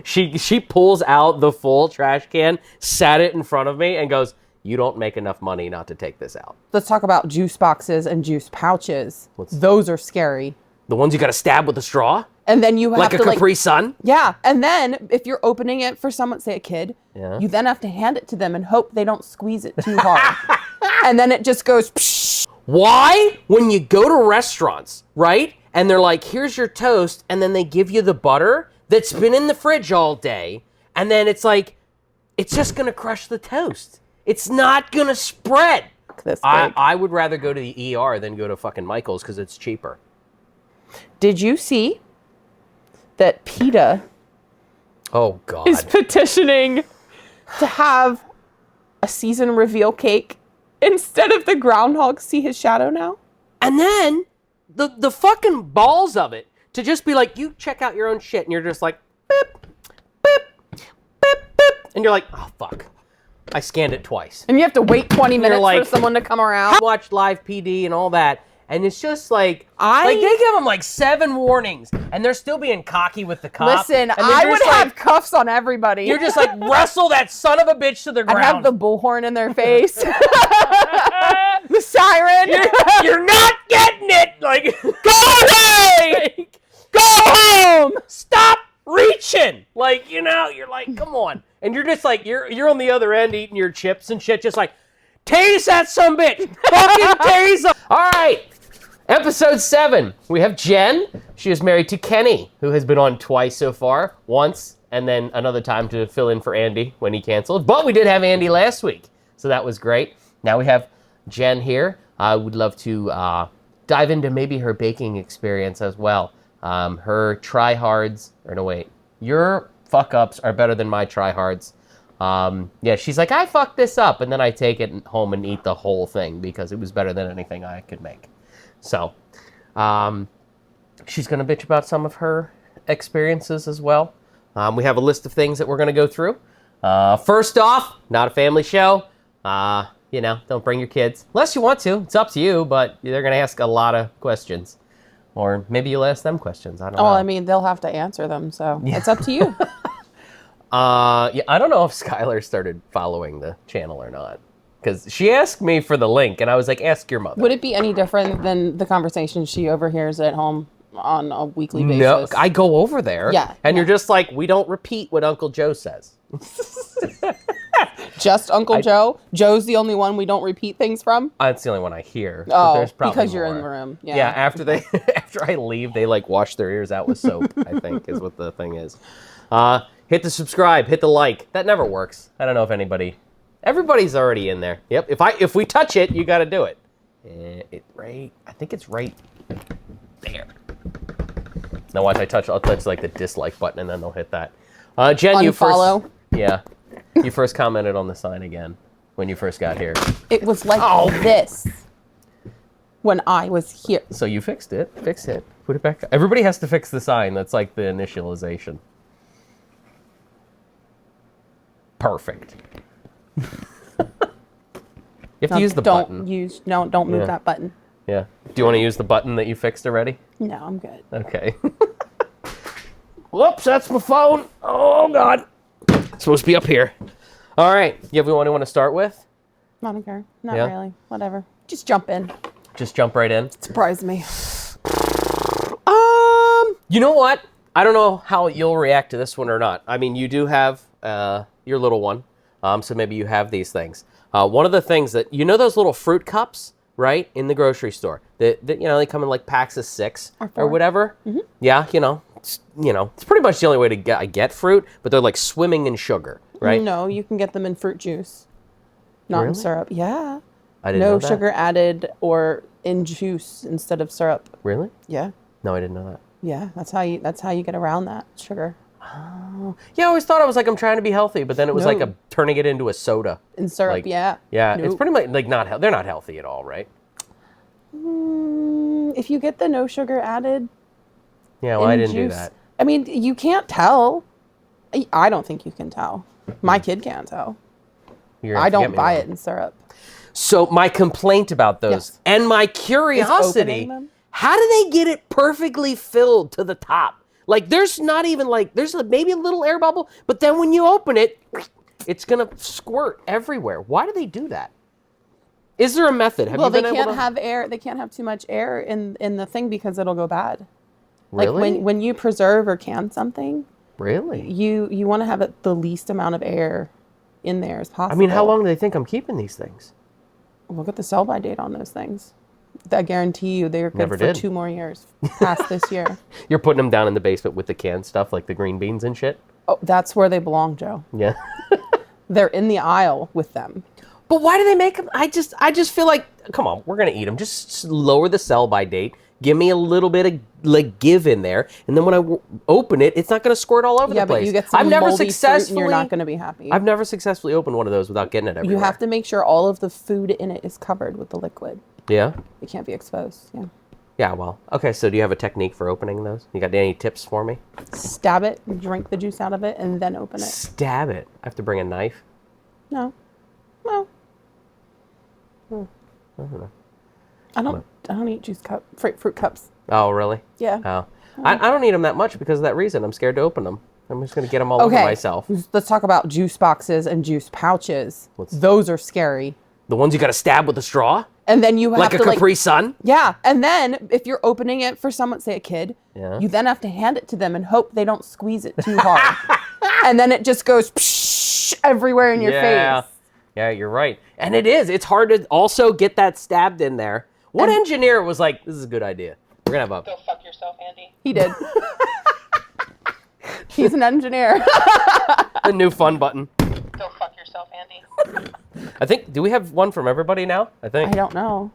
She pulls out the full trash can, sat it in front of me, and goes, "You don't make enough money not to take this out." Let's talk about juice boxes and juice pouches. Those are scary. The ones you got to stab with a straw? And then you have like to a Capri Sun? Yeah. And then if you're opening it for someone, say a kid, you then have to hand it to them and hope they don't squeeze it too hard. And then it just goes psh. Why? When you go to restaurants, right? And they're like, here's your toast. And then they give you the butter that's been in the fridge all day. And then it's like, it's just going to crush the toast. It's not going to spread. I would rather go to the ER than go to fucking Michael's because it's cheaper. Did you see that PETA is petitioning to have a season reveal cake instead of the groundhog see his shadow now? And then the fucking balls of it to just be like, you check out your own shit, and you're just like, beep, beep, beep, beep. And you're like, oh, fuck. I scanned it twice. And you have to wait 20 minutes for someone to come around. I watched live PD and all that. And it's just like, they give them like 7 warnings, and they're still being cocky with the cop. Listen, I would have cuffs on everybody. You're just like, wrestle that son of a bitch to the ground. I'd have the bullhorn in their face. The siren. You're not getting it. Like, go away. Go home. Stop reaching. Like, you're like, come on. And you're just like, you're on the other end eating your chips and shit, just like, tase that sumbitch. Fucking tase him. All right. Episode 7, we have Jen. She is married to Kenny, who has been on twice so far. Once, and then another time to fill in for Andy when he canceled. But we did have Andy last week, so that was great. Now we have Jen here. I would love to dive into maybe her baking experience as well. Her try-hards, or no, wait. Your fuck-ups are better than my try-hards. Yeah, she's like, I fucked this up, and then I take it home and eat the whole thing because it was better than anything I could make. So, she's going to bitch about some of her experiences as well. We have a list of things that we're going to go through. First off, not a family show. Don't bring your kids. Unless you want to. It's up to you, but they're going to ask a lot of questions. Or maybe you'll ask them questions. I don't know. I mean, they'll have to answer them, so it's up to you. I don't know if Skylar started following the channel or not. Because she asked me for the link, and I was like, ask your mother. Would it be any different than the conversation she overhears at home on a weekly basis? No, I go over there, and you're just like, we don't repeat what Uncle Joe says. Just Uncle Joe? Joe's the only one we don't repeat things from? That's the only one I hear. Oh, there's probably because you're more. in the room. Yeah, after I leave, they like wash their ears out with soap, I think is what the thing is. Hit the subscribe, hit the like. That never works. I don't know if everybody's already in there. Yep. If we touch it, you got to do it. I think it's right there. Now watch, I'll touch like the dislike button, and then they'll hit that. Jen, Unfollow. You first commented on the sign again when you first got here. It was like this when I was here. So you fixed it. Fix it. Put it back. Everybody has to fix the sign. That's like the initialization. Perfect. You have to use the button. Don't move that button. Yeah. Do you want to use the button that you fixed already? No, I'm good. Okay. Whoops, that's my phone. Oh, God. It's supposed to be up here. All right. You have anyone you want to start with? I don't care. Not really. Whatever. Just jump in. Just jump right in? Surprise me. You know what? I don't know how you'll react to this one or not. I mean, you do have your little one, so maybe you have these things. One of the things that, those little fruit cups, right, in the grocery store, that they come in like packs of 6 or whatever. Mm-hmm. Yeah, it's pretty much the only way to get fruit, but they're like swimming in sugar, right? No, you can get them in fruit juice, not in syrup. Yeah. I didn't know that. No sugar added or in juice instead of syrup. Really? Yeah. No, I didn't know that. Yeah, that's how you get around that sugar. Oh. Yeah, I always thought I was like, I'm trying to be healthy, but then it was like turning it into a soda. In syrup, Yeah, nope. It's pretty much like they're not healthy at all, right? If you get the no sugar added. Yeah, well, I didn't do that. I mean, you can't tell. I don't think you can tell. My kid can't tell. I don't buy it in syrup. So my complaint about those and my curiosity, how do they get it perfectly filled to the top? Like, there's not even like, maybe a little air bubble, but then when you open it, it's going to squirt everywhere. Why do they do that? Is there a method? Have you been they able can't to... have air. They can't have too much air in the thing because it'll go bad. Really? Like when you preserve or can something, really, you want to have it the least amount of air in there as possible. I mean, how long do they think I'm keeping these things? Look at the sell-by date on those things. I guarantee you they're good Never for did. 2 more years past this year. You're putting them down in the basement with the canned stuff, like the green beans and shit? Oh, that's where they belong, Joe. Yeah. They're in the aisle with them. But why do they make them? I just feel like, come on, we're going to eat them. Just lower the sell-by date. Give me a little bit of, like, give in there. And then when I open it, it's not going to squirt all over the place. Yeah, but you get some moldy fruit and you're not going to be happy. I've never successfully opened one of those without getting it everywhere. You have to make sure all of the food in it is covered with the liquid. Yeah? It can't be exposed. Yeah. Yeah, well, okay, so do you have a technique for opening those? You got any tips for me? Stab it, drink the juice out of it, and then open it. Stab it. I have to bring a knife? No. Well, I don't know. I don't eat fruit cups. Oh, really? Yeah. Oh. I don't eat them that much because of that reason. I'm scared to open them. I'm just going to get them all over myself. Let's talk about juice boxes and juice pouches. Those are scary. The ones you got to stab with a straw? And then you have like to a Capri Sun? Yeah. And then if you're opening it for someone, say a kid, you then have to hand it to them and hope they don't squeeze it too hard. And then it just goes psh, everywhere in your face. Yeah, you're right. And it is. It's hard to also get that stabbed in there. What engineer was like, this is a good idea? We're going to have Go fuck yourself, Andy. He did. He's an engineer. a new fun button. Go fuck yourself, Andy. I think, do we have one from everybody now? I think. I don't know.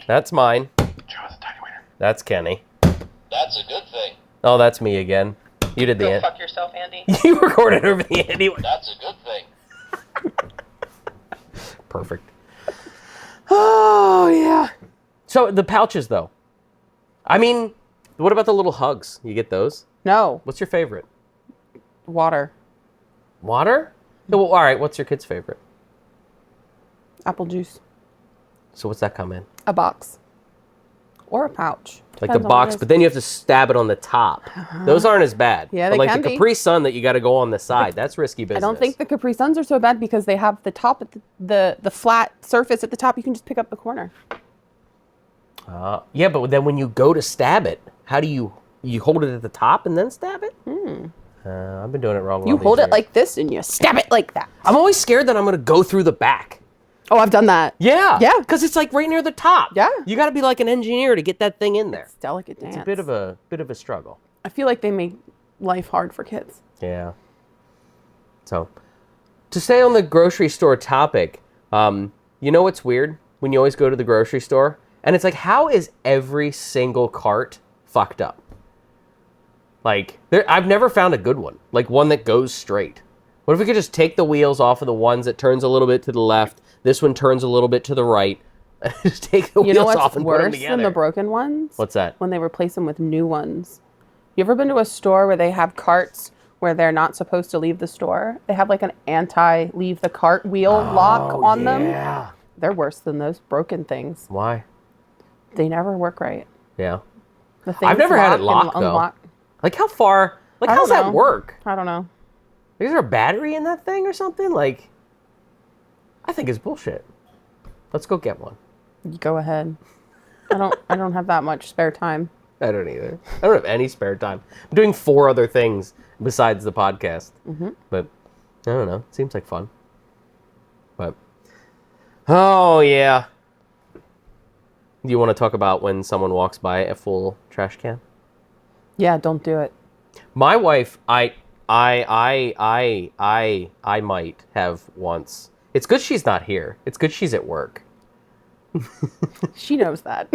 That's mine. Joe has a tiny wiener. That's Kenny. That's a good thing. Oh, that's me again. You did the Go end. fuck yourself, Andy. You recorded over the Andy. That's a good thing. Perfect. Oh, yeah. So the pouches, though. I mean, what about the little hugs? You get those? No. What's your favorite? Water. Water? Well, all right, what's your kid's favorite? Apple juice. So what's that come in? A box. Or a pouch. Like Depends the on what box, it is. but then you have to stab it on the top. Those aren't as bad. Yeah, but they like can the be. Capri Sun that you got to go on the side. That's risky business. I don't think the Capri Suns are so bad because they have the top at the flat surface at the top. You can just pick up the corner. Yeah, but then when you go to stab it, how do you hold it at the top and then stab it? I've been doing it wrong. You hold it like this and you stab it like that. I'm always scared that I'm going to go through the back. Oh, I've done that. Yeah. Yeah. Because it's like right near the top. Yeah. You got to be like an engineer to get that thing in there. It's delicate dance. It's a bit of a struggle. I feel like they make life hard for kids. Yeah. So, to stay on the grocery store topic, you know what's weird? When you always go to the grocery store, and it's like, how is every single cart fucked up? Like, I've never found a good one. Like, one that goes straight. What if we could just take the wheels off of the ones that turns a little bit to the left, this one turns a little bit to the right, and just take the wheels off and put them worse together? than the broken ones? What's that? When they replace them with new ones. You ever been to a store where they have carts where they're not supposed to leave the store? They have like an anti-leave the cart wheel lock on them. Yeah. They're worse than those broken things. Why? They never work right. Yeah. The things I've never had it lock locked, and though. unlock. Like, how far? Like, I how's don't that know. work? I don't know. Is there a battery in that thing or something? Like, I think it's bullshit. Let's go get one. You go ahead. I don't have that much spare time. I don't either. I don't have any spare time. I'm doing 4 other things besides the podcast. But, I don't know. It seems like fun. But, oh, yeah. Do you want to talk about when someone walks by a full trash can? Yeah, don't do it. My wife, I might have once. It's good she's not here. It's good she's at work. She knows that.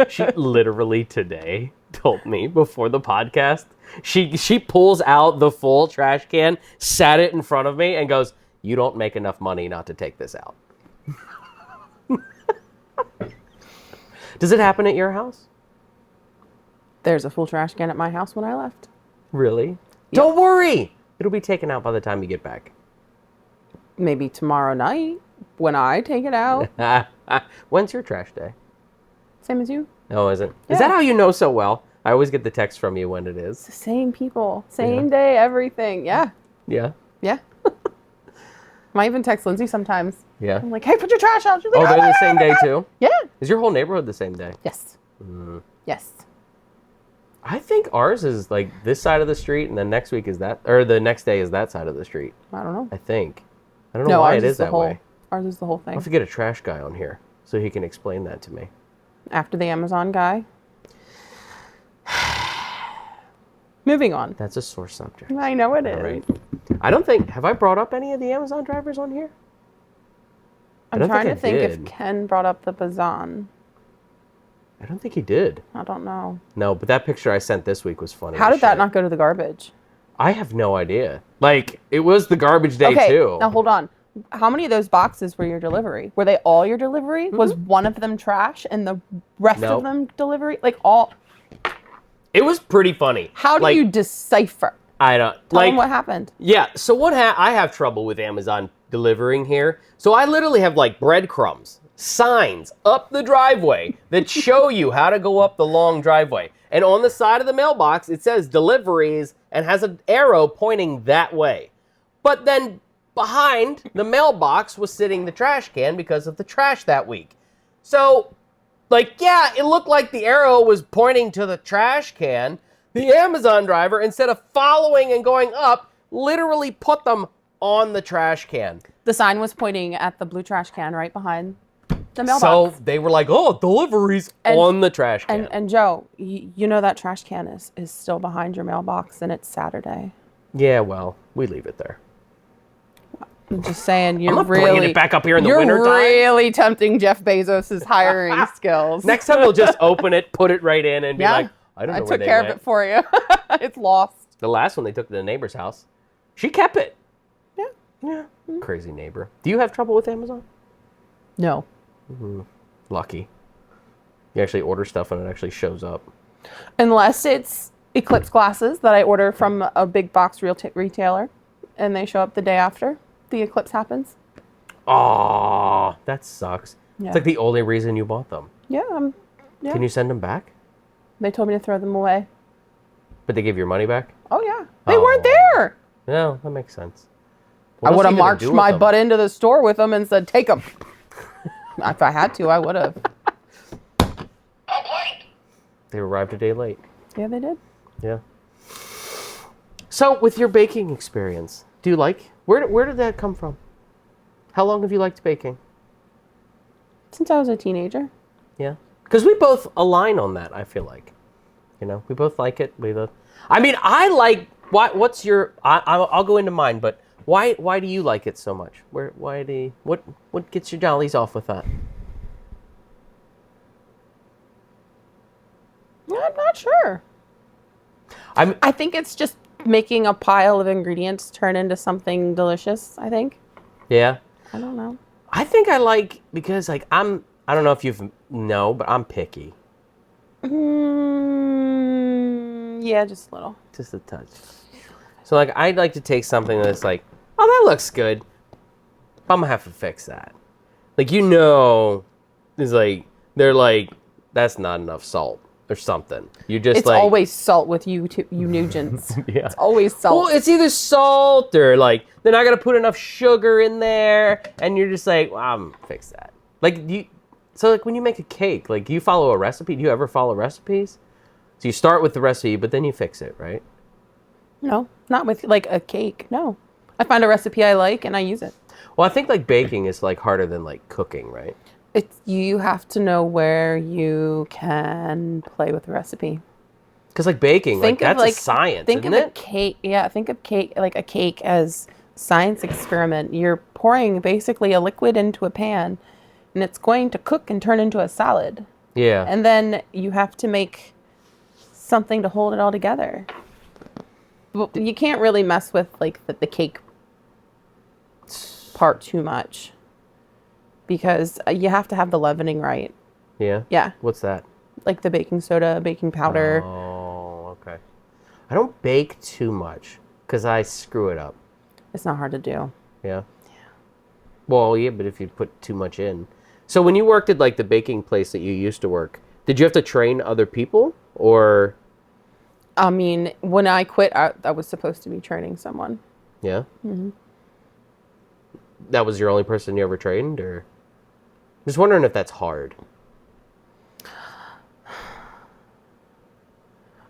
She literally today told me before the podcast, she pulls out the full trash can, sat it in front of me, and goes, "You don't make enough money not to take this out." Does it happen at your house? There's a full trash can at my house when I left. Really? Yeah. Don't worry. It'll be taken out by the time you get back. Maybe tomorrow night when I take it out. When's your trash day? Same as you. Oh, is it? Yeah. Is that how you know so well? I always get the text from you when it is. The same people, same day, everything. Yeah. Yeah. Yeah. Might even text Lindsay sometimes. Yeah. I'm like, hey, put your trash out. She's Oh, like, they're my the God, same my day God. too? Yeah. Is your whole neighborhood the same day? Yes. Yes. I think ours is like this side of the street, and then next week is that, or the next day is that side of the street. I don't know. I think. I don't know No, why ours it is the that whole. way. Ours is the whole thing. I'll have to get a trash guy on here so he can explain that to me. After the Amazon guy. Moving on. That's a sore subject. I know it is. All right. I don't think, have I brought up any of the Amazon drivers on here? I'm don't trying think to I think did. if Ken brought up the Bazan. I don't think he did. I don't know. No, but that picture I sent this week was funny. How as did that shit. not go to the garbage? I have no idea. Like, it was the garbage day Okay, too. now hold on. How many of those boxes were your delivery? Were they all your delivery? Was one of them trash and the rest No. of them delivery? Like all. It was pretty funny. How do Like, you decipher? I don't Tell like them what happened. Yeah, so what I have trouble with Amazon delivering here. So I literally have like breadcrumbs, signs up the driveway that show you how to go up the long driveway. And on the side of the mailbox, it says deliveries and has an arrow pointing that way. But then behind the mailbox was sitting the trash can because of the trash that week. So, like, yeah, it looked like the arrow was pointing to the trash can. The Amazon driver, instead of following and going up, literally put them on the trash can. The sign was pointing at the blue trash can right behind the mailbox. So they were like, oh, deliveries on the trash can. And Joe, you know that trash can is still behind your mailbox and it's Saturday. Yeah, well, we leave it there. I'm just saying, you're not really bringing it back up here in the you're wintertime. really tempting Jeff Bezos' hiring skills. Next time we'll just open it, put it right in, and be Yeah. like, I don't know I where took they care went. of it for you. It's lost. The last one they took to the neighbor's house. She kept it. Yeah. Yeah. Crazy neighbor. Do you have trouble with Amazon? No. Lucky. You actually order stuff and it actually shows up. Unless it's Eclipse glasses that I order from a big box retailer and they show up the day after the eclipse happens. Oh, that sucks. Yeah. It's like the only reason you bought them. Yeah, yeah. Can you send them back? They told me to throw them away. But they give your money back? Oh, yeah. They Oh. weren't there. No, that makes sense. I What else would are have you gonna marched do with my them? butt into the store with them and said, take them. If I had to, I would have. Complaint! They arrived a day late. Yeah, they did. Yeah. So, with your baking experience, do you like, where did that come from? How long have you liked baking? Since I was a teenager. Yeah. Because we both align on that, I feel like. You know, we both like it. I mean, I like, what's your, I'll go into mine, but why do you like it so much? What gets your jollies off with that? I'm not sure. I'm, I think it's just making a pile of ingredients turn into something delicious, I think. yeah. I don't know. I think I like, because like, I don't know if but I'm picky. Yeah, just a little. Just a touch. So like, I'd like to take something that's like, oh, that looks good. I'm gonna have to fix that. Like, it's like, they're like, that's not enough salt or something. You just It's like, always salt with you Nugents. yeah. It's always salt. Well, it's either salt or like, they're not gonna put enough sugar in there, and you're just like, well, I'm gonna fix that. Like, so like when you make a cake, like, do you follow a recipe? Do you ever follow recipes? So you start with the recipe, but then you fix it, right? No, not with like a cake. No. I find a recipe I like and I use it. Well, I think like baking is like harder than like cooking, right? You have to know where you can play with the recipe. Because like baking, like that's a science, think isn't of it? a cake. Yeah, think of cake like a cake as science experiment. You're pouring basically a liquid into a pan, and it's going to cook and turn into a salad. Yeah. And then you have to make something to hold it all together. But you can't really mess with like the cake part too much because you have to have the leavening right. Yeah. Yeah, What's that? like the baking soda, baking powder. Oh, okay. I don't bake too much because I screw it up. It's not hard to do. Yeah. Well, yeah, but if you put too much in. So when you worked at like the baking place that you used to work, did you have to train other people, or I mean, when I quit, I was supposed to be training someone. Yeah? Mm-hmm. That was your only person you ever trained, or? Just wondering if that's hard.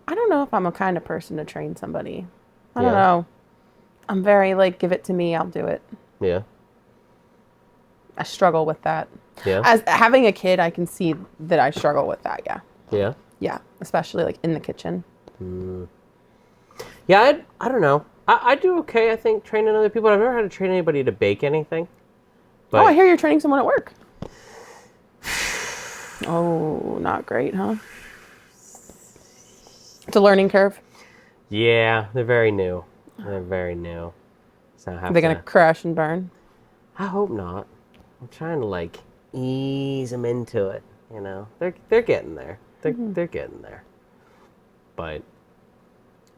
I don't know if I'm a kind of person to train somebody. I don't know. I'm very, like, give it to me, I'll do it. Yeah. I struggle with that. Yeah. As having a kid, I can see that I struggle with that, yeah. Yeah? Yeah, especially, like, in the kitchen. Yeah, I don't know. I do okay, I think, training other people. I've never had to train anybody to bake anything. But Oh, I hear you're training someone at work. Oh, not great, huh? It's a learning curve. Yeah, they're very new. They're very new. So I have They're going to crash and burn. I hope not. I'm trying to, like, ease them into it, you know? They're getting there. They're getting there. But...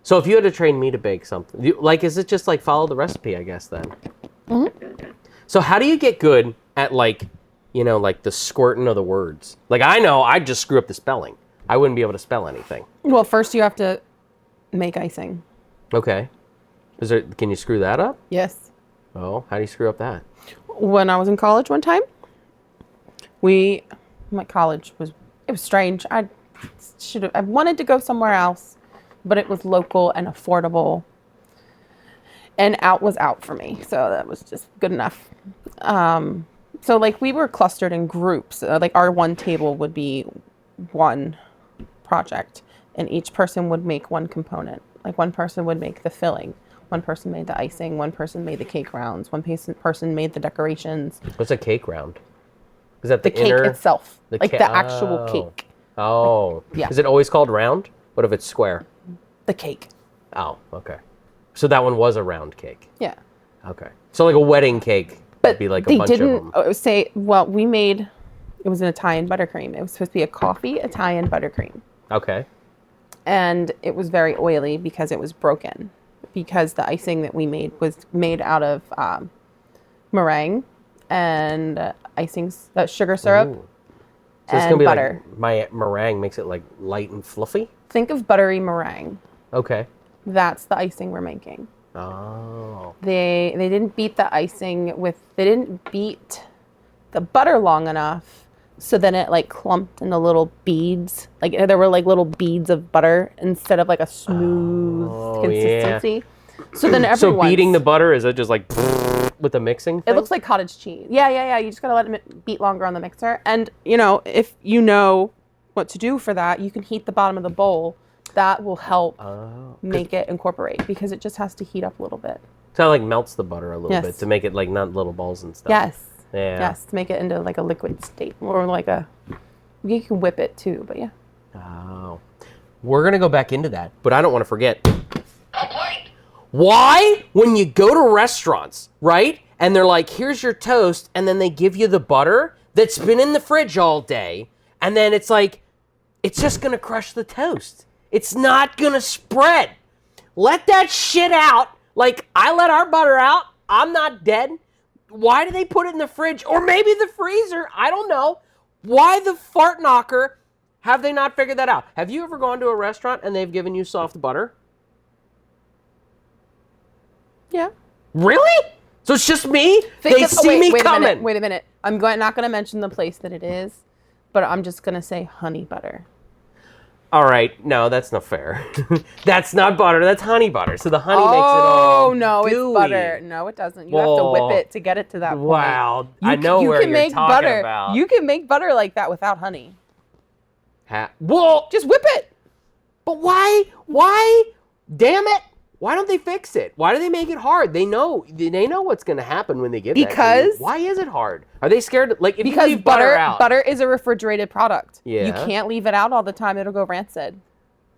So if you had to train me to bake something, like, is it just, like, follow the recipe, I guess, then? Mm-hmm. So how do you get good at, like, you know, like, the squirting of the words? Like, I know I'd just screw up the spelling. I wouldn't be able to spell anything. Well, first you have to make icing. Okay. Can you screw that up? Yes. Oh, how do you screw up that? When I was in college one time, my college was strange. I wanted to go somewhere else, but it was local and affordable, and out was out for me. So that was just good enough. So like we were clustered in groups. Like our one table would be one project, and each person would make one component. Like one person would make the filling, one person made the icing, one person made the cake rounds, one person made the decorations. What's a cake round? Is that the cake inner... itself, the actual cake. Oh. Yeah. Is it always called round? What if it's square? The cake. Oh, okay. So that one was a round cake. Yeah. Okay. So like a wedding cake would be like a bunch of them. They didn't we made, it was an Italian buttercream. It was supposed to be a coffee Italian buttercream. Okay. And it was very oily because it was broken. Because the icing that we made was made out of meringue and sugar syrup. Ooh. So it's and gonna be butter. like my meringue makes it like light and fluffy. Think of buttery meringue. Okay. That's the icing we're making. Oh. They didn't beat the icing they didn't beat the butter long enough, so then it like clumped into little beads. Like there were like little beads of butter instead of like a smooth consistency. Yeah. So then everyone. So beating the butter, is it just like with the mixing thing? It looks like cottage cheese. Yeah. You just gotta let it beat longer on the mixer. And you know, if you know what to do for that, you can heat the bottom of the bowl. That will help make it incorporate because it just has to heat up a little bit. So it like melts the butter a little bit to make it like not little balls and stuff. Yes. Yeah. Yes, to make it into like a liquid state or like you can whip it too, but yeah. Oh. We're going to go back into that, but I don't want to forget. Complaint! Why, when you go to restaurants, right, and they're like, here's your toast, and then they give you the butter that's been in the fridge all day, and then it's like, it's just going to crush the toast. It's not going to spread. Let that shit out. Like, I let our butter out. I'm not dead. Why do they put it in the fridge? Or maybe the freezer. I don't know. Why the fart knocker have they not figured that out? Have you ever gone to a restaurant and they've given you soft butter? Yeah. Really? So it's just me? They see me coming. Wait a minute. I'm not going to mention the place that it is, but I'm just going to say honey butter. All right. No, that's not fair. That's not butter. That's honey butter. So the honey makes it all Oh, no, gooey. it's butter. No, it doesn't. You have to whip it to get it to that point. Wow. I know where you're talking about. You can make butter like that without honey. Well, just whip it. But why? Damn it. Why don't they fix it? Why do they make it hard? They know what's going to happen when they give that to you. Why is it hard? Are they scared? Like, if you leave butter out. Butter is a refrigerated product. Yeah. You can't leave it out all the time. It'll go rancid.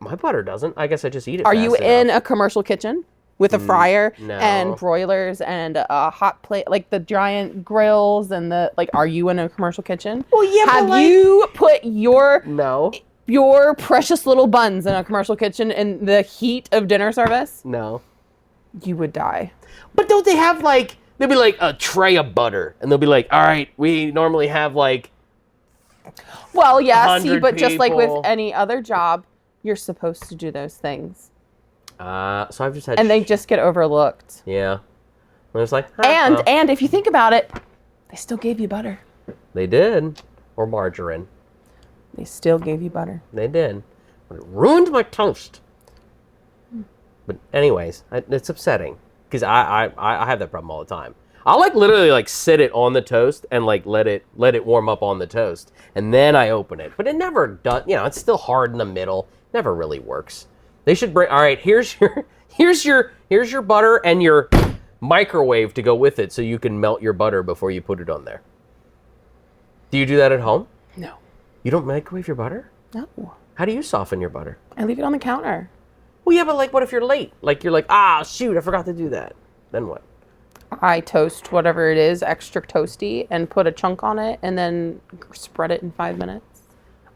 My butter doesn't. I guess I just eat it Are fast you enough. in a commercial kitchen with a fryer No. and broilers and a hot plate, like the giant grills and are you in a commercial kitchen? Well, yeah, Have you put No. your precious little buns in a commercial kitchen in the heat of dinner service? No. You would die. But don't they have they'll be like a tray of butter and they'll be like, all right, we normally have like Well, yeah, see, 100 but just like with people. any other job, you're supposed to do those things. So I've just had... And they just get overlooked. Yeah. And it's like... And if you think about it, they still gave you butter. They did. Or margarine. They still gave you butter. They did. But it ruined my toast. But anyways, it's upsetting. Because I have that problem all the time. I'll like literally like sit it on the toast and like let it warm up on the toast. And then I open it. But it never does, you know, it's still hard in the middle. Never really works. They should bring, all right, here's your butter and your microwave to go with it so you can melt your butter before you put it on there. Do you do that at home? No. You don't microwave your butter? No. How do you soften your butter? I leave it on the counter. Well, yeah, but like, what if you're late? Like, you're like, ah, shoot, I forgot to do that. Then what? I toast whatever it is, extra toasty, and put a chunk on it, and then spread it in 5 minutes.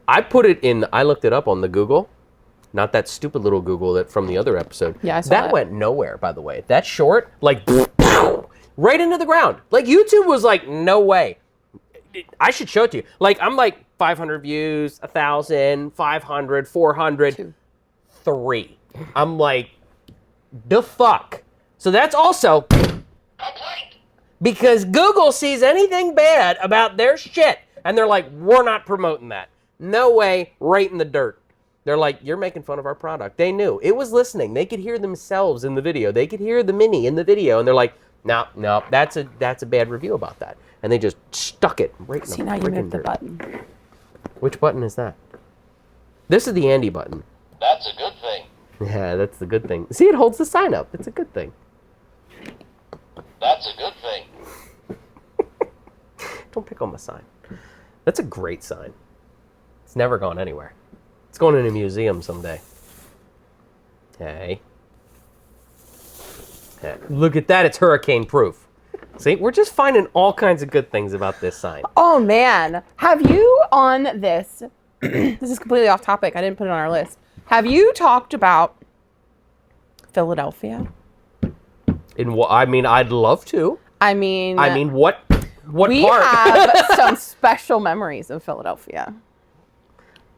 I put it in, I looked it up on the Google. Not that stupid little Google that from the other episode. Yeah, I saw that. that. Went nowhere, by the way. That short, like, right into the ground. Like, YouTube was like, no way. I should show it to you. Like, I'm like 500 views, 1,000, 500, 400, 2. 3. I'm like, the fuck? So that's also because Google sees anything bad about their shit, and they're like, we're not promoting that. No way, right in the dirt. They're like, you're making fun of our product. They knew. It was listening. They could hear themselves in the video. They could hear the mini in the video, and they're like, no, that's a bad review about that. And they just stuck it right in the See, now you moved the dirt. button. Which button is that? This is the Andy button. That's a good thing. Yeah, that's the good thing. See, it holds the sign up. It's a good thing. That's a good thing. Don't pick on my sign. That's a great sign. It's never gone anywhere. It's going in a museum someday. Hey. Hey. Look at that. It's hurricane proof. See, we're just finding all kinds of good things about this sign. Oh, man. Have you on this... this is completely off topic. I didn't put it on our list. Have you talked about Philadelphia? In what? I mean, I'd love to. I mean, what we part? have some special memories of Philadelphia.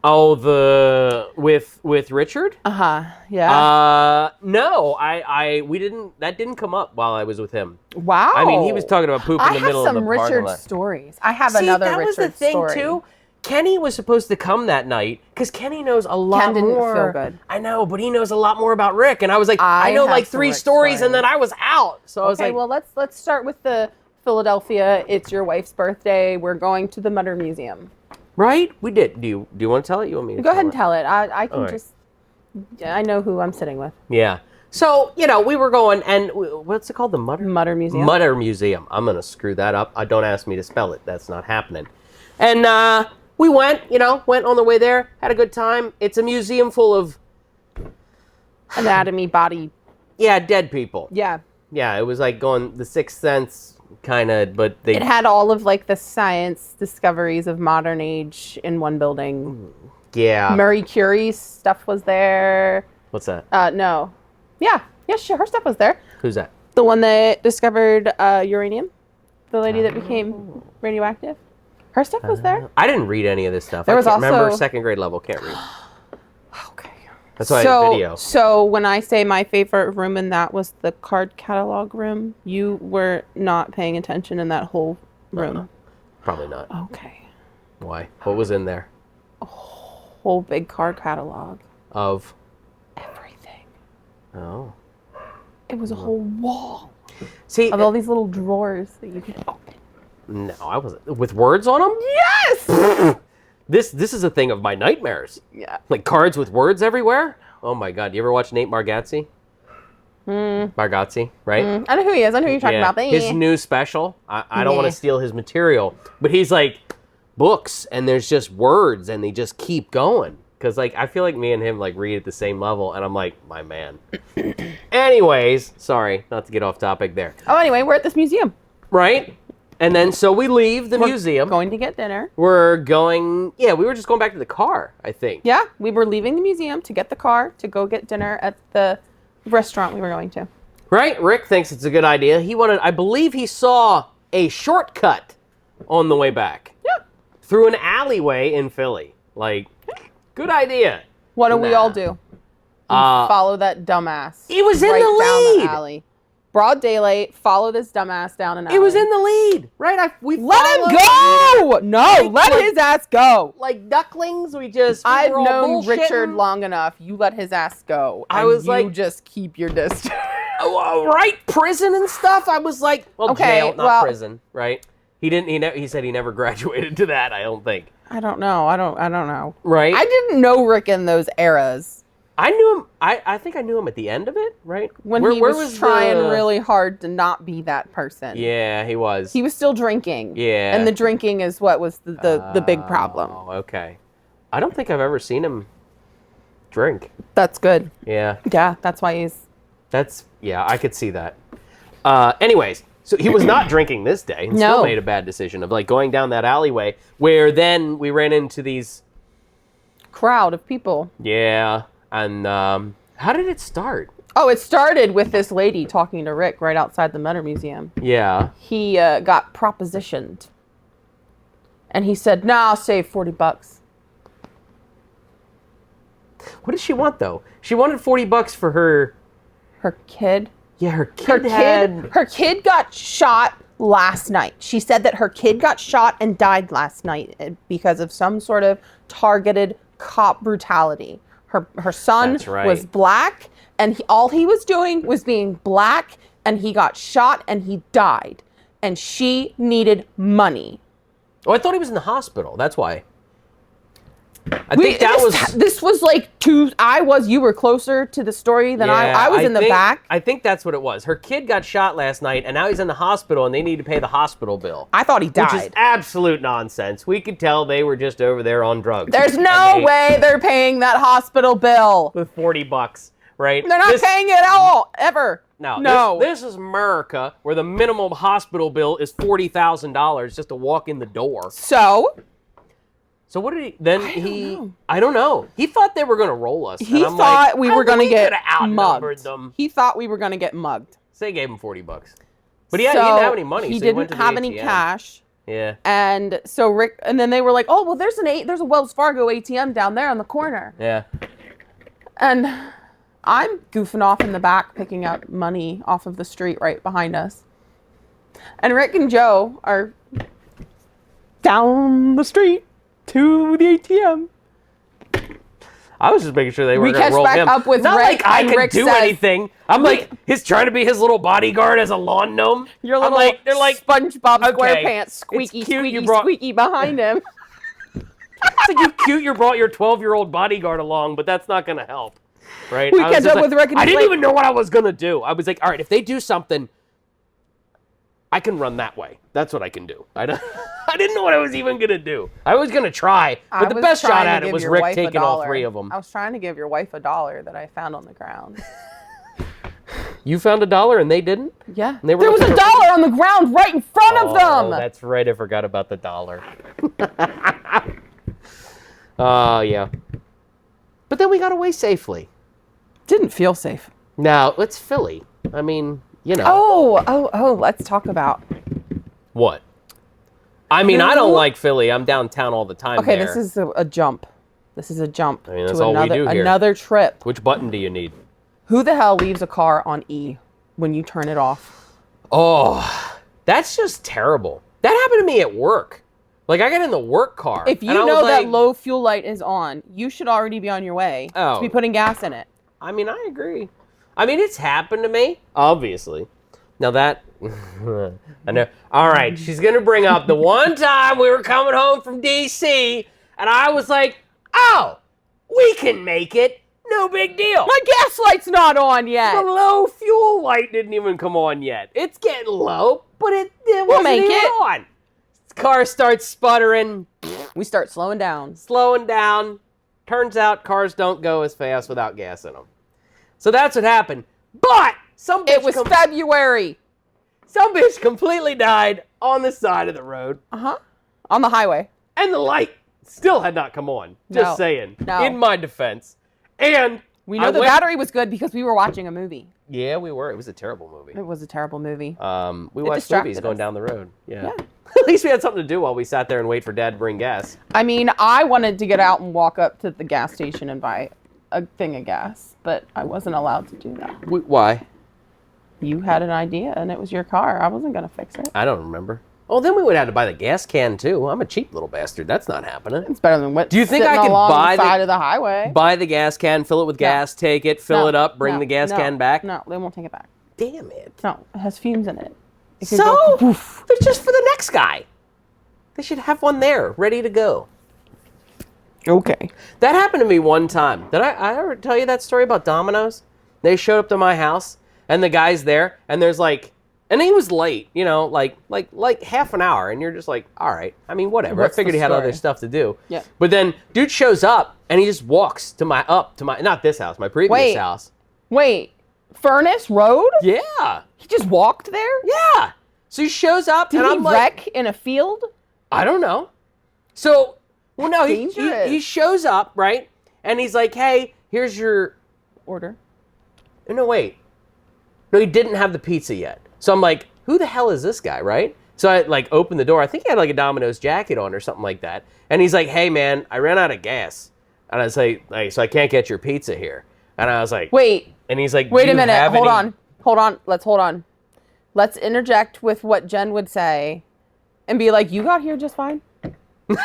Oh, the with Richard? Yeah. No, we didn't. That didn't come up while I was with him. Wow. I mean, he was talking about poop in the middle of the I have some parking Richard lot. stories. I have See, another that Richard was the thing story. too. Kenny was supposed to come that night because Kenny knows a lot Ken didn't more. feel good. I know, but he knows a lot more about Rick, and I was like, I know have like some 3 Rick stories, and stories. then I was out. So I was Okay, like, well, let's start with the Philadelphia. It's your wife's birthday. We're going to the Mutter Museum. right? We did. Do you want to tell it? You want me to? Go ahead and tell it. I can All right. just. I know who I'm sitting with. Yeah. So we were going, and what's it called? The Mutter Mutter Museum. Mutter Museum. I'm gonna screw that up. Don't ask me to spell it. That's not happening. And we went on the way there, had a good time. It's a museum full of Anatomy, body. dead people. Yeah. Yeah, it was like going the Sixth Sense kind of, but they It had all of like the science discoveries of modern age in one building. yeah. Marie Curie's stuff was there. What's that? No. Yeah, sure. Her stuff was there. Who's that? The one that discovered uranium. The lady that became radioactive. Her stuff was there. I didn't read any of this stuff. There was I can't remember also- 2nd grade level. Can't read. Okay. That's why I have video. So when I say my favorite room in that was the card catalog room, you were not paying attention in that whole room. No. Probably not. Okay. Why? What was in there? Whole big card catalog. Of? Everything. Oh. It was a whole wall See, of all these little drawers that you could open. no, I wasn't. With words on them? Yes! This is a thing of my nightmares. Yeah. Like cards with words everywhere? Oh my God. You ever watch Nate Bargatze? Bargatze, right? I know who he is. I know who you're talking about. But His new special. I don't want Yeah. to steal his material, but he's like books and there's just words and they just keep going. Cause like I feel like me and him like read at the same level and I'm like, my man. Anyways, sorry, not to get off topic there. Oh, anyway, we're at this museum. Right? And then so we leave the museum. Going to get dinner. We're going, we were just going back to the car, I think. Yeah, we were leaving the museum to get the car to go get dinner at the restaurant we were going to. Right? Rick thinks it's a good idea. I believe he saw a shortcut on the way back. Yeah. Through an alleyway in Philly. Like, good idea. What do we Nah. all do? Follow that dumbass. He was in right the down lead. the alley. Broad daylight. Follow this dumbass down an alley. It was in the lead, right? We Let him followed- go! No, let like- his ass go. Like ducklings, we I've were all known Richard bullshitting. long enough. You let his ass go. I and was you like- just keep your distance. Right, prison and stuff. I was like, well, Okay, jail, not well- prison, right? He didn't. He said he never graduated to that. I don't think. I don't know. I don't know. Right. I didn't know Rick in those eras I knew him. I think I knew him at the end of it, right? when Where he was trying the- really hard to not be that person. Yeah, he was. He was still drinking. Yeah. And the drinking is what was the big problem. Oh, okay. I don't think I've ever seen him drink. That's good. Yeah. Yeah, that's why he's Yeah, I could see that. Anyways, so he was not drinking this day and still No. made a bad decision of like going down that alleyway where then we ran into these. crowd of people. Yeah. And how did it start? Oh, it started with this lady talking to Rick right outside the Metter Museum. Yeah. He got propositioned. And he said, "Nah, I'll save $40." What did she want though? She wanted $40 for her. Her kid. Yeah, her kid Her kid got shot last night. She said that her kid got shot and died last night because of some sort of targeted cop brutality. Her son That's right. was black, and all he was doing was being black, and he got shot and he died. And she needed money. Oh, I thought he was in the hospital. That's why. I think that was. This was like you were closer to the story than I was in the back. I think that's what it was. Her kid got shot last night, and now he's in the hospital, and they need to pay the hospital bill. I thought he died. Which is absolute nonsense. We could tell they were just over there on drugs. There's no way they're paying that hospital bill. With $40, right? They're not paying it all, ever. No. This is America, where the minimum hospital bill is $40,000 just to walk in the door. So what did he? Then I don't know. He thought they were going to roll us. He and I'm thought like, we were going to get coulda outnumbered mugged. them. He thought we were going to get mugged. So they gave him $40, but he didn't have any money. He so he went didn't to the have any ATM. cash. Yeah. And so Rick, and then they were like, "Oh, well, there's a Wells Fargo ATM down there on the corner." Yeah. And I'm goofing off in the back, picking up money off of the street right behind us. And Rick and Joe are down the street to the ATM. I was just making sure they were We going catch to roll back him. up with Not Rick, like I and could Rick do says- anything. I'm like, he's trying to be his little bodyguard as a lawn gnome. Your I'm little like, they're like, SpongeBob okay, SquarePants, it's squeaky, cute squeaky, you brought- squeaky behind him. it's like you cute you brought your 12-year-old bodyguard along, but that's not going to help. Right? We I was catch just up with Rick and I he's didn't like- even know what I was going to do. I was like, all right, if they do something, I can run that way. That's what I can do. I didn't know what I was even going to do. I was going to try, but the best shot at it was Rick taking all three of them. I was trying to give your wife $1 that I found on the ground. You found $1 and they didn't? Yeah. And they were There was $1 looking on the ground right in front of Oh, them. that's right. I forgot about the $1. Oh, yeah. But then we got away safely. Didn't feel safe. Now, it's Philly. I mean, you know. Oh, let's talk about. What? I mean, I don't Who- like Philly. I'm downtown all the time Okay, there. this is a jump. This is a jump I mean, that's to all we another do here. another trip. Which button do you need? Who the hell leaves a car on E when you turn it off? Oh, that's just terrible. That happened to me at work. Like, I got in the work car. If you and I know was that like, low fuel light is on, you should already be on your way Oh. to be putting gas in it. I mean, I agree. I mean, it's happened to me, obviously. Now that, I know. All right, she's going to bring up the one time we were coming home from D.C., and I was like, oh, we can make it. No big deal. My gas light's not on yet. The low fuel light didn't even come on yet. It's getting low, but it We'll wasn't make even it. on. Car starts sputtering, We start slowing down. slowing down. Turns out cars don't go as fast without gas in them. So that's what happened. But some bitch It was February. some bitch completely died on the side of the road, On the highway. and the light still had not come on. Just No. saying. No. In my defense. And We know I the went- battery was good because we were watching a movie. Yeah, we were. It was a terrible movie. It was a terrible movie. We It watched distracted movies going us. down the road. Yeah. At least we had something to do while we sat there and wait for Dad to bring gas. I mean, I wanted to get out and walk up to the gas station and buy a thing of gas, but I wasn't allowed to do that. Why? You had an idea, and it was your car. I wasn't going to fix it. I don't remember. Oh, then we would have to buy the gas can too. I'm a cheap little bastard. That's not happening. It's better than what. Do you think I sitting could along buy the side of the highway? Buy the gas can, fill it with gas, take it, fill No, it up, bring no, the gas no, can back? No, they won't take it back. Damn it. No, it has fumes in it. It could So, go poof. they're just for the next guy. They should have one there, ready to go. Okay. That happened to me one time. Did I ever tell you that story about Domino's? They showed up to my house, and the guy's there, and there's like, and he was late, you know, like half an hour, and you're just like, all right. I mean, whatever. What's I figured the he had other story? stuff to do. Yeah. But then, dude shows up, and he just walks to my not this house, my previous house. Wait. Furnace Road? Yeah. He just walked there? Yeah. So he shows up, Did and he I'm like, wreck in a field? I don't know. So, well, no, he Dangerous. shows up, right? And he's like, hey, here's your... Order. No, wait. No, he didn't have the pizza yet. So I'm like, who the hell is this guy, right? So I, like, opened the door. I think he had, like, a Domino's jacket on or something like that. And he's like, hey, man, I ran out of gas. And I was like, so I can't get your pizza here. And I was like... Wait. And he's like, Wait "Do a you minute. have Hold any-" on. Hold on. Let's hold on. Let's interject with what Jen would say and be like, you got here just fine? We'd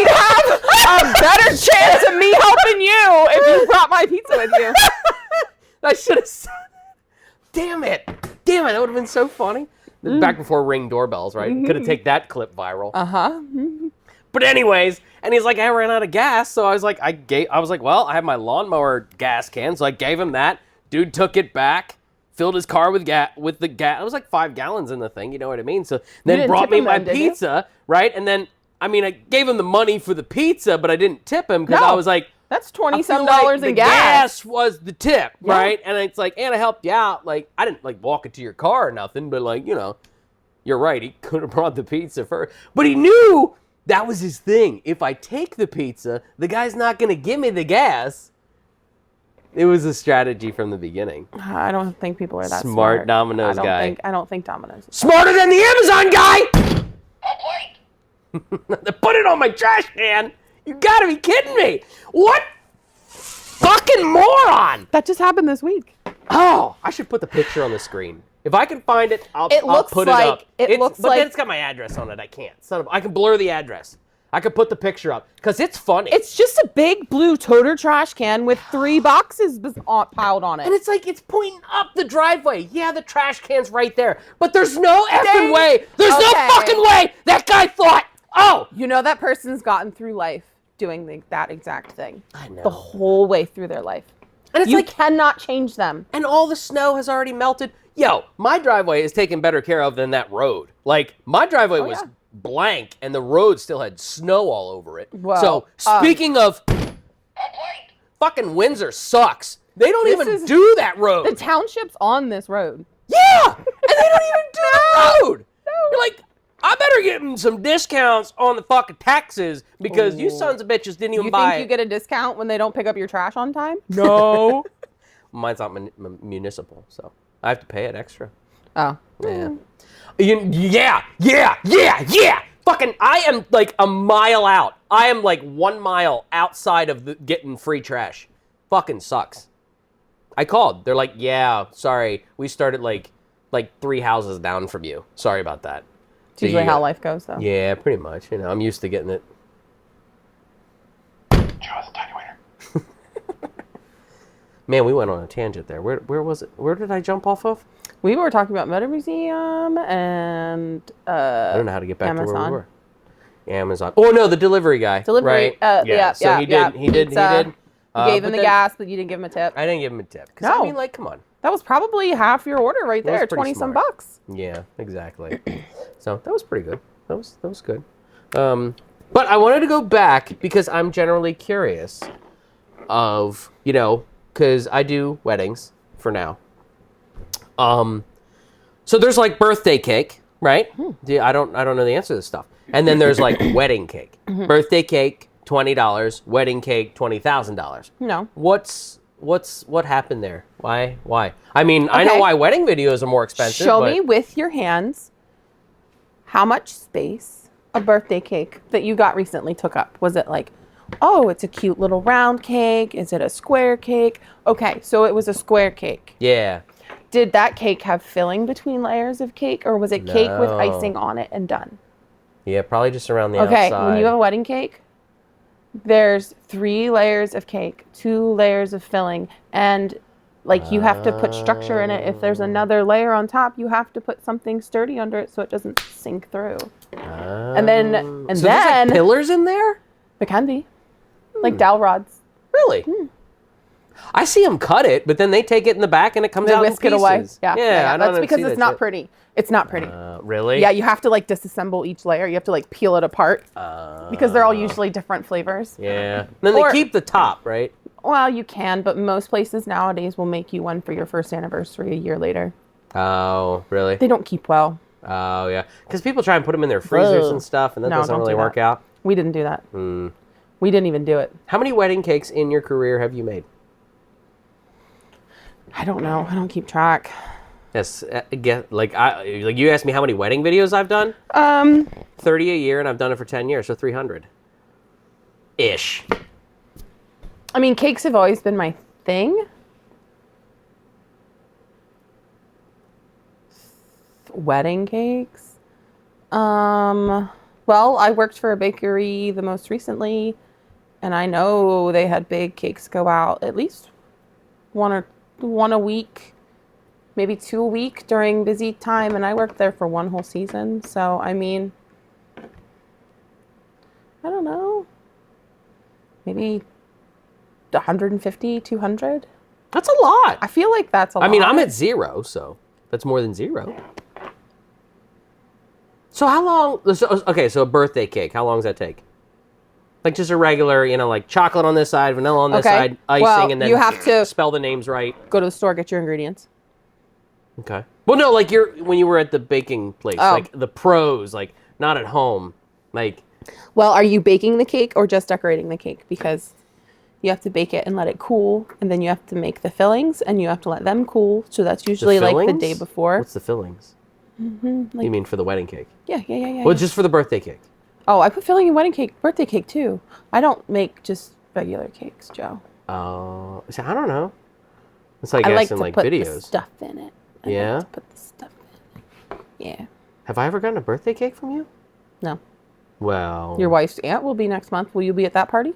have a better chance of me helping you if you brought my pizza with you. I should have said that. Damn it. That would have been so funny. Back before Ring doorbells, right? Could have taken that clip viral. Uh-huh. But anyways, and he's like, I ran out of gas. So I was like, well, I have my lawnmower gas can. So I gave him that. Dude took it back, filled his car with the gas. It was like 5 gallons in the thing. You know what I mean? So then didn't brought tip me him my then, did you? pizza, right? And then, I mean, I gave him the money for the pizza, but I didn't tip him because No. I was like, That's I feel $20-some like in gas. was the tip, right? And it's like, and I helped you out. Like, I didn't like walk into your car or nothing, but like, you know, you're right. He could have brought the pizza first, but he knew that was his thing. If I take the pizza, the guy's not going to give me the gas. It was a strategy from the beginning. I don't think people are that Smart Domino's guy. I don't think Domino's. Smarter than the Amazon guy! A plate. To put it on my trash can? You gotta be kidding me! What fucking moron! That just happened this week. Oh, I should put the picture on the screen. If I can find it, I'll looks put like- it up. it looks but like- then it's got my address on it. I can't. I can blur the address. I could put the picture up because it's funny. It's just a big blue toter trash can with 3 boxes piled on it. And it's like it's pointing up the driveway. Yeah, the trash can's right there, but there's no effing way. There's no Okay. fucking way. That guy thought, oh, You know that person's gotten through life doing that exact thing. I know. The whole way through their life. And it's You like, cannot change them. and all the snow has already melted. Yo, my driveway is taken better care of than that road. Like, my driveway was yeah. blank, and the road still had snow all over it. Well, so, speaking of, A plate. fucking Windsor sucks. They don't This even is- do that road. The township's on this road. Yeah, and they don't even do the road. You're like, I better get them some discounts on the fucking taxes because you sons of bitches didn't even You buy think you get a discount when they don't pick up your trash on time? No. Mine's not municipal, so I have to pay it extra. Oh. Yeah. Yeah. Fucking, I am like a mile out. I am like 1 mile outside of getting free trash. Fucking sucks. I called. They're like, yeah, sorry. We started like 3 houses down from you. Sorry about that. It's usually how life goes, though. Yeah, pretty much. You know, I'm used to getting it. Joe has a tiny wiener. Man, we went on a tangent there. Where was it? Where did I jump off of? We were talking about Motor Museum and I don't know how to get back to where we Amazon. were. Amazon. Oh no, the delivery guy. Delivery. Right? Yeah. So he did. He did. Pizza. You gave him the gas, but you didn't give him a tip. I didn't give him a tip. 'Cause, I No. mean, like, come on. That was probably half your order right That was there, pretty 20-some smart. bucks. Yeah, exactly. So that was pretty good. That was good. But I wanted to go back because I'm generally curious of, you know, because I do weddings for now. So there's like birthday cake, right? I don't know the answer to this stuff. And then there's like wedding cake. Birthday cake, $20. Wedding cake, $20,000. No. What happened there? Why? I mean, I know Okay. why wedding videos are more expensive. Show but me with your hands how much space a birthday cake that you got recently took up. Was it like oh, it's a cute little round cake. Is it a square cake? Okay, so it was a square cake. Yeah. Did that cake have filling between layers of cake, or was it cake with No. icing on it and done? Yeah, probably just around the Okay, outside. when you have a wedding cake, there's 3 layers of cake, 2 layers of filling, and like you have to put structure in it. If there's another layer on top, you have to put something sturdy under it so it doesn't sink through. And then so there's like pillars in there? it can be like dowel rods. Really? I see them cut it, but then they take it in the back and it comes They out in whisk it away. pieces. Yeah, I don't that's because see it's that not shit. pretty. It's not pretty. Really? Yeah, you have to like disassemble each layer. You have to like peel it apart because they're all usually different flavors. Yeah. Then Or- they keep the top, right? Well, you can, but most places nowadays will make you one for your first anniversary a year later. Oh, really? They don't keep well. Oh, yeah. Because people try and put them in their freezers Ugh. and stuff, and that No, doesn't don't really do work that. out. We didn't do that. We didn't even do it. How many wedding cakes in your career have you made? I don't know. I don't keep track. Yes, again, like you asked me how many wedding videos I've done. 30 a year, and I've done it for 10 years, so 300 ish. I mean, cakes have always been my thing. Wedding cakes. Well, I worked for a bakery the most recently, and I know they had big cakes go out at least one a week, maybe 2 a week during busy time, and I worked there for one whole season. So, I mean, I don't know. Maybe 150, 200. That's a lot. I feel like that's a lot. I mean, I'm at 0, so that's more than 0. So how long? Okay, so a birthday cake. How long does that take? Like just a regular, like chocolate on this side, vanilla on this Okay. side, icing, Well, and then you have to- spell the names right. Go to the store, get your ingredients. Okay. Well, no, like when you were at the baking place, Oh. like the pros, like not at home, like. Well, are you baking the cake or just decorating the cake? Because you have to bake it and let it cool, and then you have to make the fillings, and you have to let them cool. So that's usually like the fillings? day before. What's the fillings? like- You mean for the wedding cake? Yeah. Well, just for the birthday cake. Oh, I put filling in wedding cake, birthday cake too. I don't make just regular cakes, Joe. Oh, so I don't know. It's like I like asking to like put the videos. stuff in it. I Yeah? like to put the stuff in it. Yeah. Have I ever gotten a birthday cake from you? No. Well, Your wife's aunt will be next month. Will you be at that party?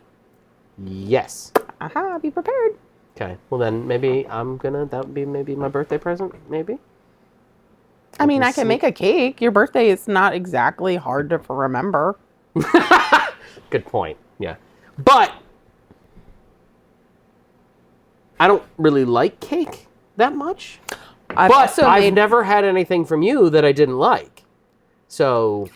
yes. Aha, be prepared. Okay. Well, then maybe that would be maybe my birthday present, maybe. I mean, can I can see- make a cake. Your birthday is not exactly hard to remember. Good point. Yeah. But I don't really like cake that much. I've But also I've made, never had anything from you that I didn't like. So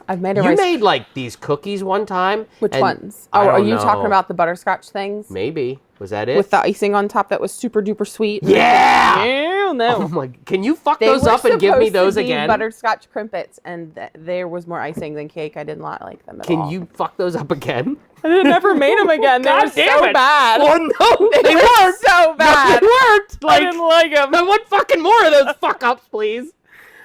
I've made a you rice. made like these cookies one time. Which and ones? I Oh, are don't you know. talking about the butterscotch things Maybe. Was that it? with the icing on top that was super duper sweet? Yeah! Ew, no. Oh my! Can you fuck They those were up and give me supposed to those be again? Butterscotch crimpets, and there was more icing than cake. I did not like them at all. Can you fuck those up again? I never made them again. They were God damn so it. bad. Oh no, They were weren't. so bad. They weren't. I didn't like them. I want fucking more of those fuck ups, please.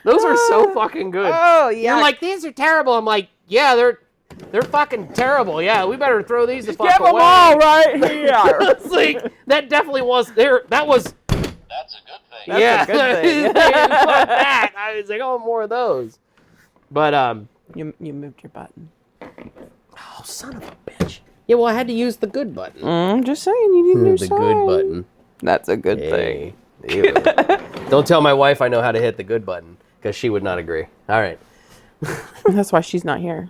Those are so fucking good. Oh yeah. You're like, these are terrible. I'm like, yeah, they're fucking terrible. Yeah, we better throw these the fuck Give them away. all right here. It's like, that definitely was there. That was That's a good thing. yeah. a good thing. Fuck that. I was like, oh, more of those. But You moved your button. oh, son of a bitch. Yeah, well, I had to use the good button. I'm just saying you need new The good button. That's a good thing. Hey. Ew. Don't tell my wife I know how to hit the good button, because she would not agree. All right. That's why she's not here.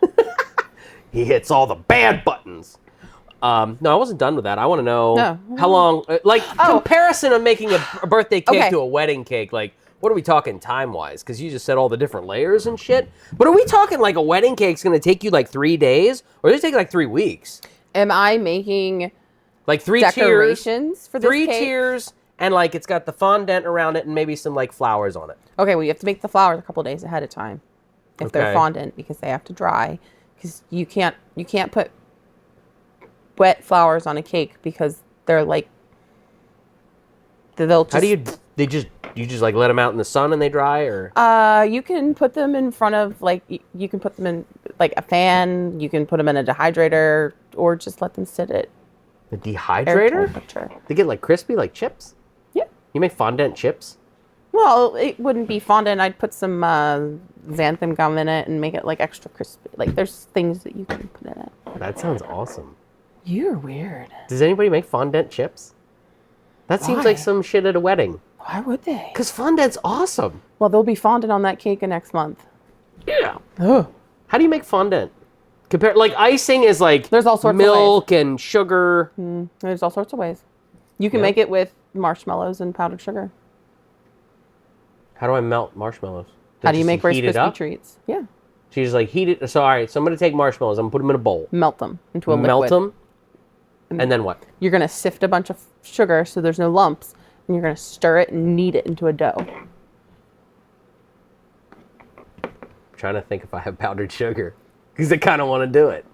He hits all the bad buttons. No, I wasn't done with that. I want to know No. how long, comparison of making a birthday cake Okay. to a wedding cake. Like, what are we talking time-wise? Because you just said all the different layers and shit. But are we talking like a wedding cake's going to take you like 3 days? Or does it take like 3 weeks? Am I making Like 3 tiers? decorations for this 3 cake? tiers, and like it's got the fondant around it and maybe some like flowers on it. Okay, well you have to make the flowers a couple days ahead of time if they're Okay. fondant because they have to dry. Because you can't put wet flowers on a cake because they're like They'll just, How do you just like let them out in the sun and they dry, or? You can put them in front of like you can put them in like a fan. You can put them in a dehydrator, or just let them sit at The air dehydrator? temperature. They get like crispy, like chips? Yeah. You make fondant chips? Well, it wouldn't be fondant. I'd put some xanthan gum in it and make it like extra crispy. Like there's things that you can put in it. That sounds awesome. You're weird. Does anybody make fondant chips? That seems Why? like some shit at a wedding. Why would they? Because fondant's awesome. Well, there'll be fondant on that cake next month. Yeah. Oh. How do you make fondant? Compare like icing is like There's all sorts of milk and sugar. There's all sorts of ways. You can Yeah. make it with marshmallows and powdered sugar. How do I melt marshmallows? How do you make Rice heat it Krispie up? treats? Yeah. She's like heat it. So all right, so I'm gonna take marshmallows. I'm gonna put them in a bowl. Melt them into a Melt liquid. them, and then what? You're going to sift a bunch of sugar so there's no lumps, and you're going to stir it and knead it into a dough. I'm trying to think if I have powdered sugar, because I kind of want to do it.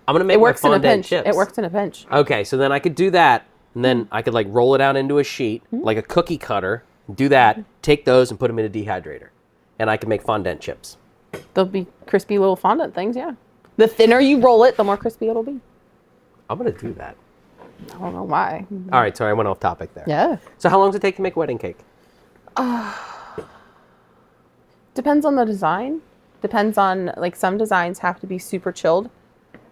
I'm gonna make It works my in a fondant pinch. chips. It works in a pinch. Okay, so then I could do that, and then I could like roll it out into a sheet, like a cookie cutter. Do that. Take those and put them in a dehydrator, and I can make fondant chips. They'll be crispy little fondant things, yeah. The thinner you roll it, the more crispy it'll be. I'm gonna do that. I don't know why. All right, sorry, I went off topic there. Yeah. So how long does it take to make a wedding cake? Depends on the design. Depends on, like, some designs have to be super chilled.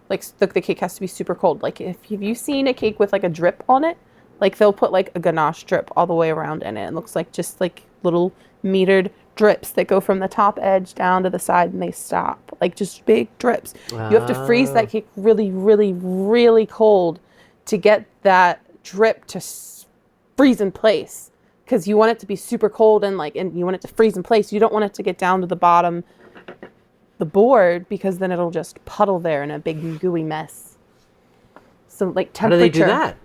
Like, the cake has to be super cold. Like, if you've seen a cake with, like, a drip on it, like, they'll put, like, a ganache drip all the way around in it. It looks like just, like, little metered drips that go from the top edge down to the side and they stop. Like, just big drips. You have to freeze that cake really, really, really cold to get that drip to freeze in place. Because you want it to be super cold and you want it to freeze in place. You don't want it to get down to the bottom, the board, because then it'll just puddle there in a big gooey mess. So like temperature. How do they do that?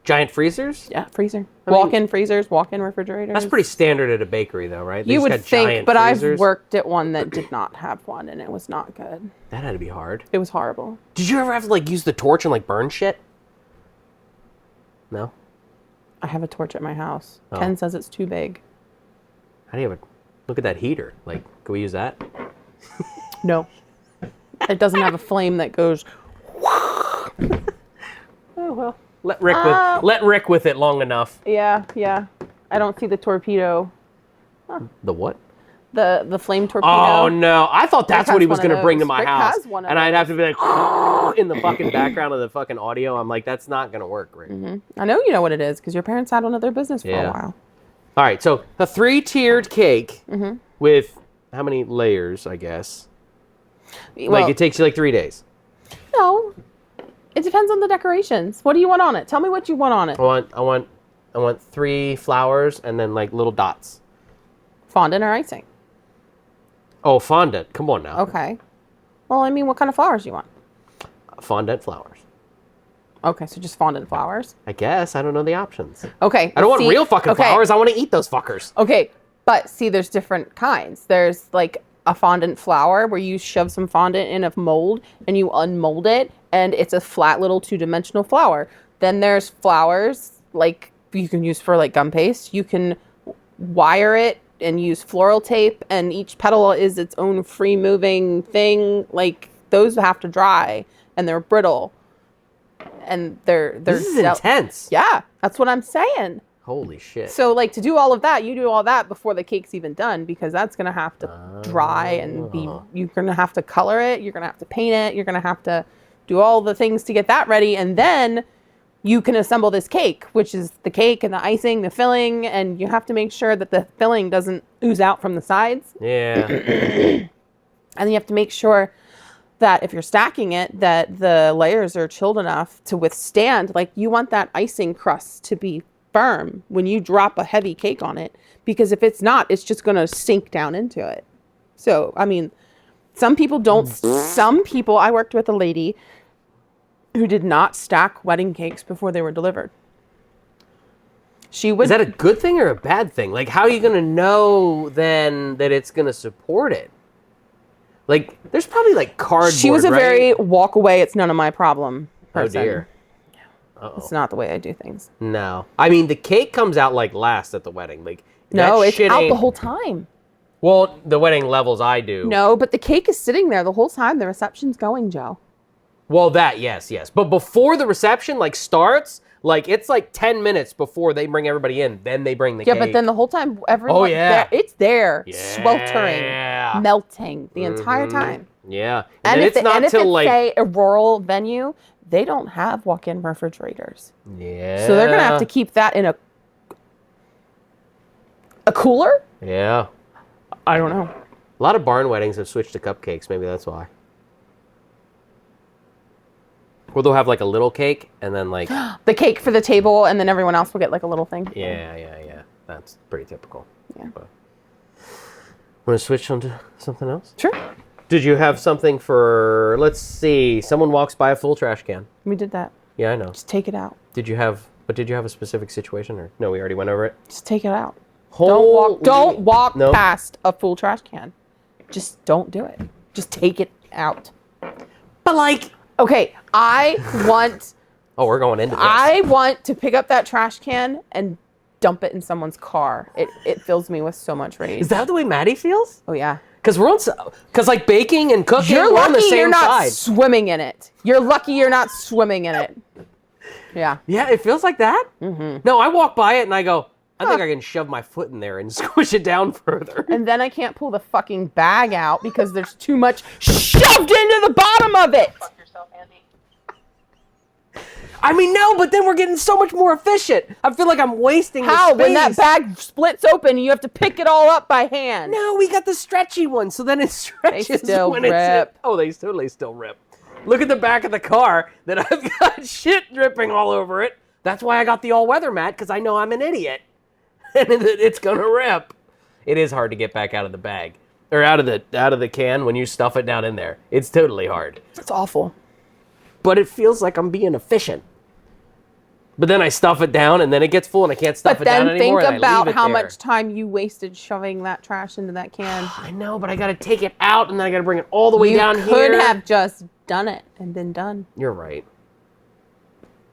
Giant freezers? Yeah, freezer. I mean- Walk-in freezers, walk-in refrigerators. That's pretty standard at a bakery, though, right? They You just would got think, giant but freezers. I've worked at one that did not have one, and it was not good. That had to be hard. It was horrible. Did you ever have to like use the torch and like burn shit? No. I have a torch at my house. Oh. Ken says it's too big. How do you have a look at that heater? Like, can we use that? No. It doesn't have a flame that goes. Oh well. Let Rick with it long enough. Yeah. I don't see the torpedo. The what? The flame torpedo. Oh no! I thought that's Rick what he has was one of going to bring to those. my Rick house, has one of and I'd have those. to be like in the fucking background of the fucking audio. I'm like, that's not going to work, Rick. I know you know what it is because your parents had one of their business for Yeah. a while. All right, so a 3-tiered cake with how many layers? I guess like it takes you like 3 days. No. It depends on the decorations. What do you want on it? Tell me what you want on it. I want 3 flowers and then like little dots. Fondant or icing? Oh, fondant! Come on now. Okay. Well, I mean, what kind of flowers do you want? Fondant flowers. Okay, so just fondant flowers. I guess I don't know the options. Okay. I don't want see- real fucking okay, flowers. I want to eat those fuckers. Okay, but see, there's different kinds. There's like a fondant flower where you shove some fondant in a mold and you unmold it, and it's a flat little 2-dimensional flower. Then there's flowers like you can use for like gum paste. You can wire it and use floral tape, and each petal is its own free moving thing. Like those have to dry and they're brittle. And they're This is intense. Yeah, that's what I'm saying. Holy shit. So, like, to do all of that, you do all that before the cake's even done because that's going to have to dry and be, you're going to have to color it, you're going to have to paint it, you're going to have to do all the things to get that ready. And then you can assemble this cake, which is the cake and the icing, the filling, and you have to make sure that the filling doesn't ooze out from the sides. Yeah. And then you have to make sure that if you're stacking it, that the layers are chilled enough to withstand, like you want that icing crust to be firm when you drop a heavy cake on it, because if it's not, it's just going to sink down into it. So, I mean, some people, I worked with a lady who did not stack wedding cakes before they were delivered. She would. Is that a good thing or a bad thing? Like, how are you going to know then that it's going to support it? Like, there's probably like cardboard. She was a right? very walk away, it's none of my problem Oh person. dear. It's not the way I do things. No. I mean, the cake comes out like last at the wedding. Like No, that it's shit out the ain't- whole time. Well, the wedding levels I do. No, but the cake is sitting there the whole time the reception's going, Joe. Well, that, yes. But before the reception, like, starts, like, it's like 10 minutes before they bring everybody in. Then they bring the Yeah, cake. but then the whole time everyone it's there, sweltering, melting the entire time. Yeah. And then if, it's not and if till, it's, like... say, a rural venue, they don't have walk-in refrigerators. Yeah. So they're going to have to keep that in a cooler? Yeah. I don't know. A lot of barn weddings have switched to cupcakes. Maybe that's why. Or they'll have, like, a little cake, and then, like... The cake for the table, and then everyone else will get, like, a little thing. Yeah. That's pretty typical. Yeah. Want to switch on to something else? Sure. Did you have something for... Let's see. Someone walks by a full trash can. We did that. Yeah, I know. Just take it out. Did you have a specific situation, or... No, we already went over it. Just take it out. Holy- Don't walk Nope. past a full trash can. Just don't do it. Just take it out. But, like... Okay, I want Oh, we're going into this. I want to pick up that trash can and dump it in someone's car. It fills me with so much rage. Is that the way Maddie feels? Oh yeah. Because because like baking and cooking, You're we're on the lucky same you're not side. swimming in it. You're lucky you're not swimming in it. Yeah. Yeah, it feels like that. Mm-hmm. No, I walk by it and I go, I think I can shove my foot in there and squish it down further. And then I can't pull the fucking bag out because there's too much shoved into the bottom of it. Fuck yourself, Andy. I mean, no, but then we're getting so much more efficient. I feel like I'm wasting the How? space. When that bag splits open and you have to pick it all up by hand. No, we got the stretchy one, so then it stretches still when it's rip. Oh, they totally still rip. Look at the back of the car that I've got shit dripping all over it. That's why I got the all-weather mat, because I know I'm an idiot. And it's gonna rip. It is hard to get back out of the bag. Or out of the can when you stuff it down in there. It's totally hard. It's awful. But it feels like I'm being efficient. But then I stuff it down and then it gets full and I can't stuff But it down then anymore. think and I leave about it how there. much time you wasted shoving that trash into that can. I know, but I gotta take it out and then I gotta bring it all the way You down could here. have just done it and been done. You're right.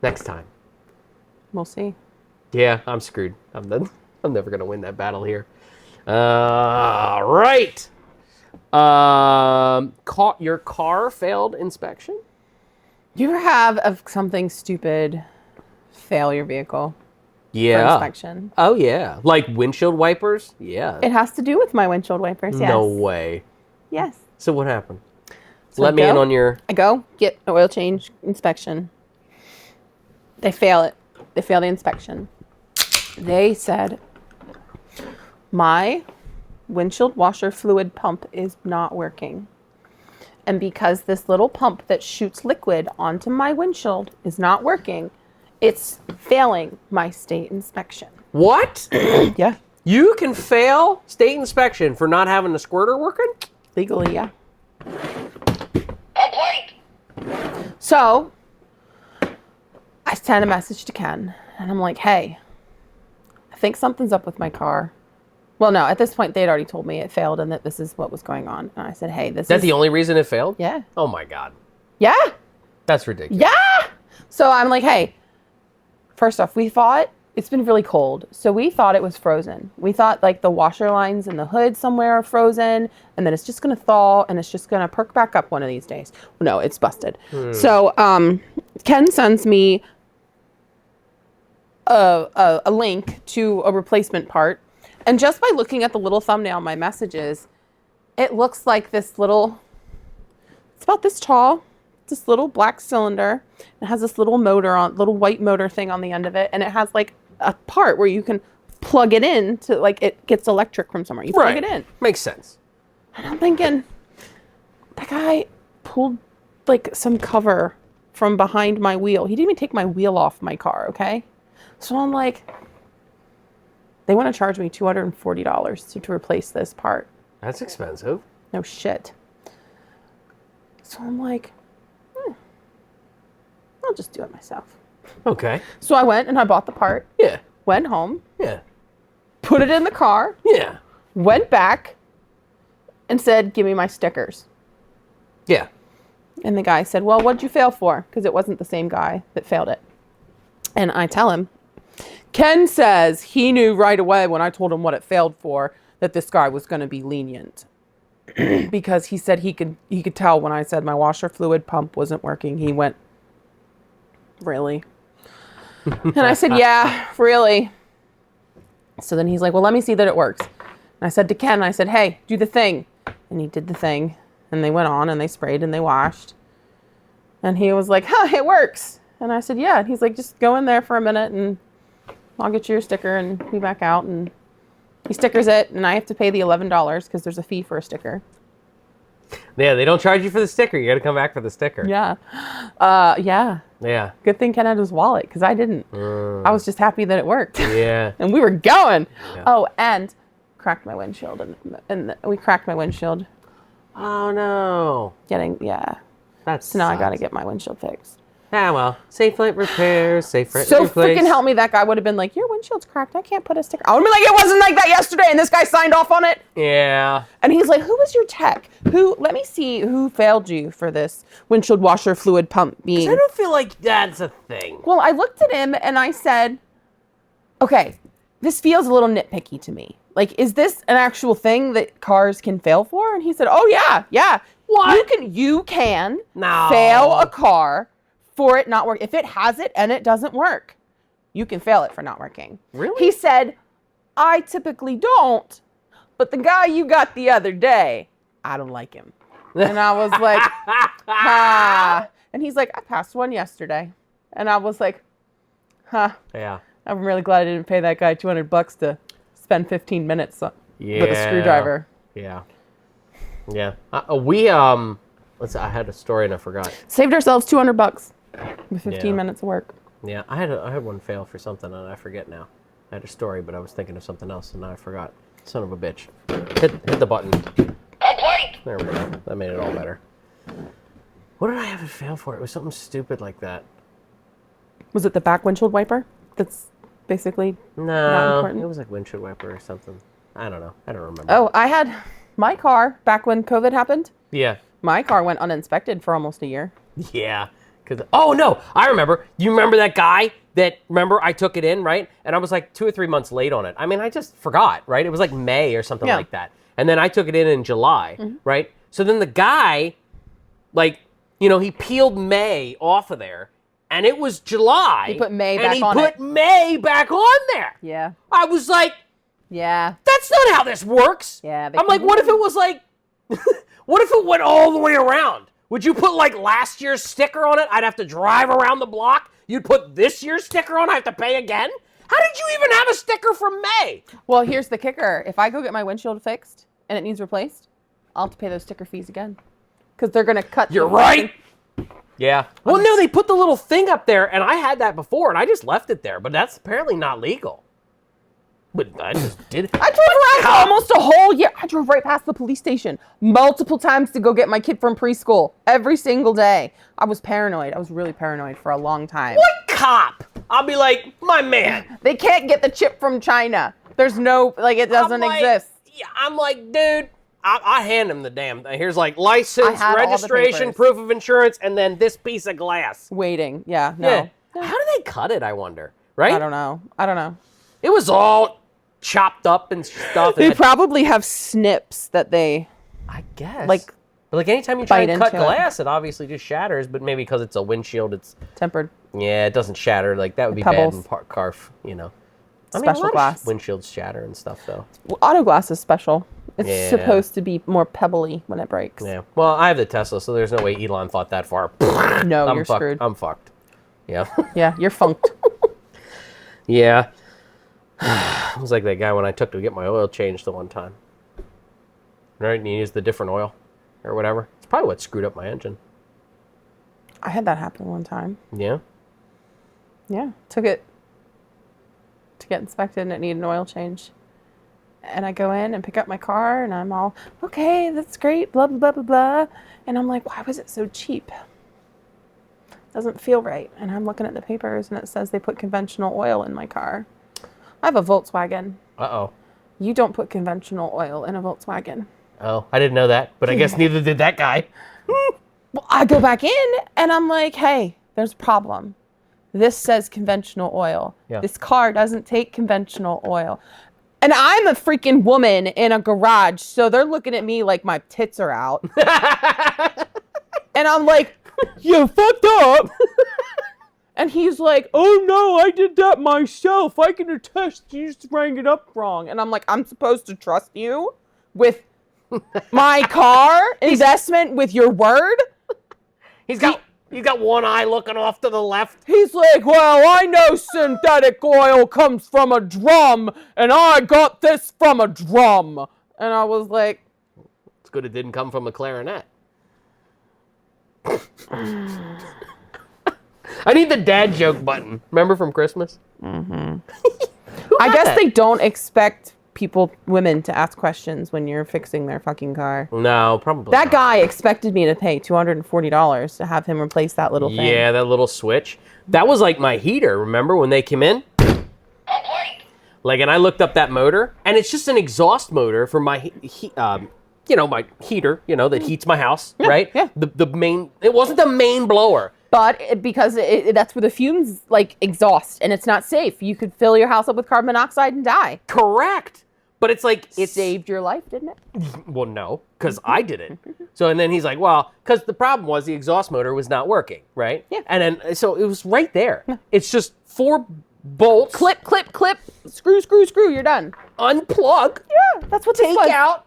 Next time. We'll see. Yeah, I'm screwed. I'm never gonna win that battle here. Right. Your car failed inspection? You ever have something stupid fail your vehicle for Yeah. inspection? Oh yeah. Like windshield wipers? Yeah. It has to do with my windshield wipers, yes. No way. Yes. So what happened? So Let me in on your... I go, get an oil change inspection. They fail it. They fail the inspection. They said, my windshield washer fluid pump is not working. And because this little pump that shoots liquid onto my windshield is not working, it's failing my state inspection. What? Yeah. You can fail state inspection for not having the squirter working? Legally, yeah. Complaint! So I sent a message to Ken and I'm like, hey, I think something's up with my car. Well, no, at this point they'd already told me it failed and that this is what was going on. And I said, hey, this Is that is... the only reason it failed? Yeah. Oh my God. Yeah. That's ridiculous. Yeah. So I'm like, hey, first off, we thought it's been really cold. So we thought it was frozen. We thought like the washer lines in the hood somewhere are frozen and then it's just going to thaw and it's just going to perk back up one of these days. No, it's busted. So Ken sends me a link to a replacement part. And just by looking at the little thumbnail on my messages, it looks like this little, it's about this tall, this little black cylinder. It has this little motor on, little white motor thing on the end of it. And it has like a part where you can plug it in to like, it gets electric from somewhere. You plug it in. Makes sense. And I'm thinking, that guy pulled like some cover from behind my wheel. He didn't even take my wheel off my car, okay? So I'm like, they want to charge me $240 to replace this part. That's expensive. No shit. So I'm like, I'll just do it myself. Okay. So I went and I bought the part, Yeah. went home, Yeah. put it in the car, Yeah. went back, and said, give me my stickers. Yeah. And the guy said, well, what'd you fail for? Because it wasn't the same guy that failed it. And I tell him, Ken says he knew right away when I told him what it failed for that this guy was going to be lenient. Because he said he could tell when I said my washer fluid pump wasn't working. He went, really? And I said, yeah, really. So then he's like, well, let me see that it works. And I said to Ken, I said, hey, do the thing. And he did the thing. And they went on and they sprayed and they washed. And he was like, huh, it works. And I said, yeah. And he's like, just go in there for a minute and I'll get you your sticker and be back out. And he stickers it and I have to pay the $11 because there's a fee for a sticker. Yeah, they don't charge you for the sticker. You got to come back for the sticker. Yeah. Yeah. Yeah. Good thing Ken had his wallet because I didn't. I was just happy that it worked. Yeah. And we were going. Yeah. Oh, and cracked my windshield. And we cracked my windshield. Oh, no. That's so now I got to get my windshield fixed. Ah, well. Safe Flight Repairs, Safe Flight So Replace. freaking help me, that guy would have been like, your windshield's cracked. I can't put a sticker. I would have been like, it wasn't like that yesterday. And this guy signed off on it. Yeah. And he's like, who was your tech? Let me see who failed you for this windshield washer fluid pump being. I don't feel like that's a thing. Well, I looked at him and I said, okay, this feels a little nitpicky to me. Like, is this an actual thing that cars can fail for? And he said, oh, yeah. What? You can No. fail a car for it not working. If it has it and it doesn't work, you can fail it for not working. Really? He said, I typically don't, but the guy you got the other day, I don't like him. And I was like, ah. And he's like, I passed one yesterday. And I was like, huh. Yeah. I'm really glad I didn't pay that guy $200 to spend 15 minutes with a screwdriver. Yeah. Yeah. I had a story and I forgot. Saved ourselves $200 with 15 Yeah. minutes of work. Yeah, I had one fail for something and I forget now. I had a story, but I was thinking of something else and now I forgot. Son of a bitch. Hit the button. Complaint! There we go. That made it all better. What did I have it fail for? It was something stupid like that. Was it the back windshield wiper? That's basically not No, important. it was like windshield wiper or something. I don't know. I don't remember. Oh, I had my car back when COVID happened. Yeah. My car went uninspected for almost a year. Yeah. Oh, no. I remember. You remember that guy remember I took it in, right? And I was like 2 or 3 months late on it. I mean, I just forgot, right? It was like May or something Yeah. like that. And then I took it in July, right? So then the guy, he peeled May off of there. And it was July. He put May and back he on put it. May back on there. Yeah. I was like, Yeah. that's not how this works. Yeah, they I'm like, can- what if it was like, what if it went all the way around? Would you put like last year's sticker on it? I'd have to drive around the block. You'd put this year's sticker on, I have to pay again? How did you even have a sticker from May? Well, here's the kicker. If I go get my windshield fixed and it needs replaced, I'll have to pay those sticker fees again. Because they're going to cut. You're right. Yeah. Well, no, they put the little thing up there, and I had that before, and I just left it there. But that's apparently not legal. But I just did. I drove around for almost a whole year. I drove right past the police station multiple times to go get my kid from preschool every single day. I was paranoid. I was really paranoid for a long time. What cop? I'll be like, my man. They can't get the chip from China. There's no, it doesn't I'm like, exist. Yeah, I'm like, dude. I hand him the damn thing. Here's like license, I had all the registration, papers. proof of insurance, and then this piece of glass. Waiting. Yeah, no. Yeah. How do they cut it, I wonder? Right? I don't know. It was all chopped up and stuff. They and probably have snips that they, I guess. like, But like anytime you try bite to cut into it. glass, it obviously just shatters. But maybe because it's a windshield, it's tempered. yeah, it doesn't shatter. Like that would be Pebbles. bad in car, you know. Special a lot glass. of windshields shatter and stuff though. Well, auto glass is special. It's Yeah. supposed to be more pebbly when it breaks. Yeah. Well, I have the Tesla, so there's no way Elon thought that far. No, I'm you're fucked. screwed. I'm fucked. Yeah. Yeah, you're funked. Yeah. It was like that guy when I took to get my oil changed the one time. Right? And he used the different oil or whatever. It's probably what screwed up my engine. I had that happen one time. Yeah. Yeah, took it to get inspected and it needed an oil change. And I go in and pick up my car and I'm all, okay, that's great, blah, blah, blah, blah, blah. And I'm like, why was it so cheap? Doesn't feel right. And I'm looking at the papers and it says they put conventional oil in my car. I have a Volkswagen. Uh-oh. You don't put conventional oil in a Volkswagen. Oh, I didn't know that, but I guess neither did that guy. Well, I go back in and I'm like, hey, there's a problem. this says conventional oil. Yeah. This car doesn't take conventional oil. And I'm a freaking woman in a garage, so they're looking at me like my tits are out. And I'm like, you fucked up. And he's like, oh no, I did that myself. I can attest you just rang it up wrong. And I'm like, I'm supposed to trust you with my car investment with your word? He's got one eye looking off to the left. He's like, well, I know synthetic oil comes from a drum, and I got this from a drum. And I was like, It's good it didn't come from a clarinet. I need the dad joke button. Remember from Christmas? I guess they don't expect women to ask questions when you're fixing their fucking car. No, probably That not. guy expected me to pay $240 to have him replace that little thing. Yeah, that little switch. That was like my heater, remember when they came in? Like, and I looked up that motor, and it's just an exhaust motor for my, my heater, that heats my house, right? yeah. The main, it wasn't the main blower. But because that's where the fumes exhaust, and it's not safe. You could fill your house up with carbon monoxide and die. Correct. But it's like, It saved your life, didn't it? Well, no, because I did it. So, and then he's like, well, because the problem was the exhaust motor was not working, right? Yeah. And then, so it was right there. It's just 4 bolts. Clip, clip, clip. Screw, screw, screw. You're done. Unplug. Yeah, that's what Take out.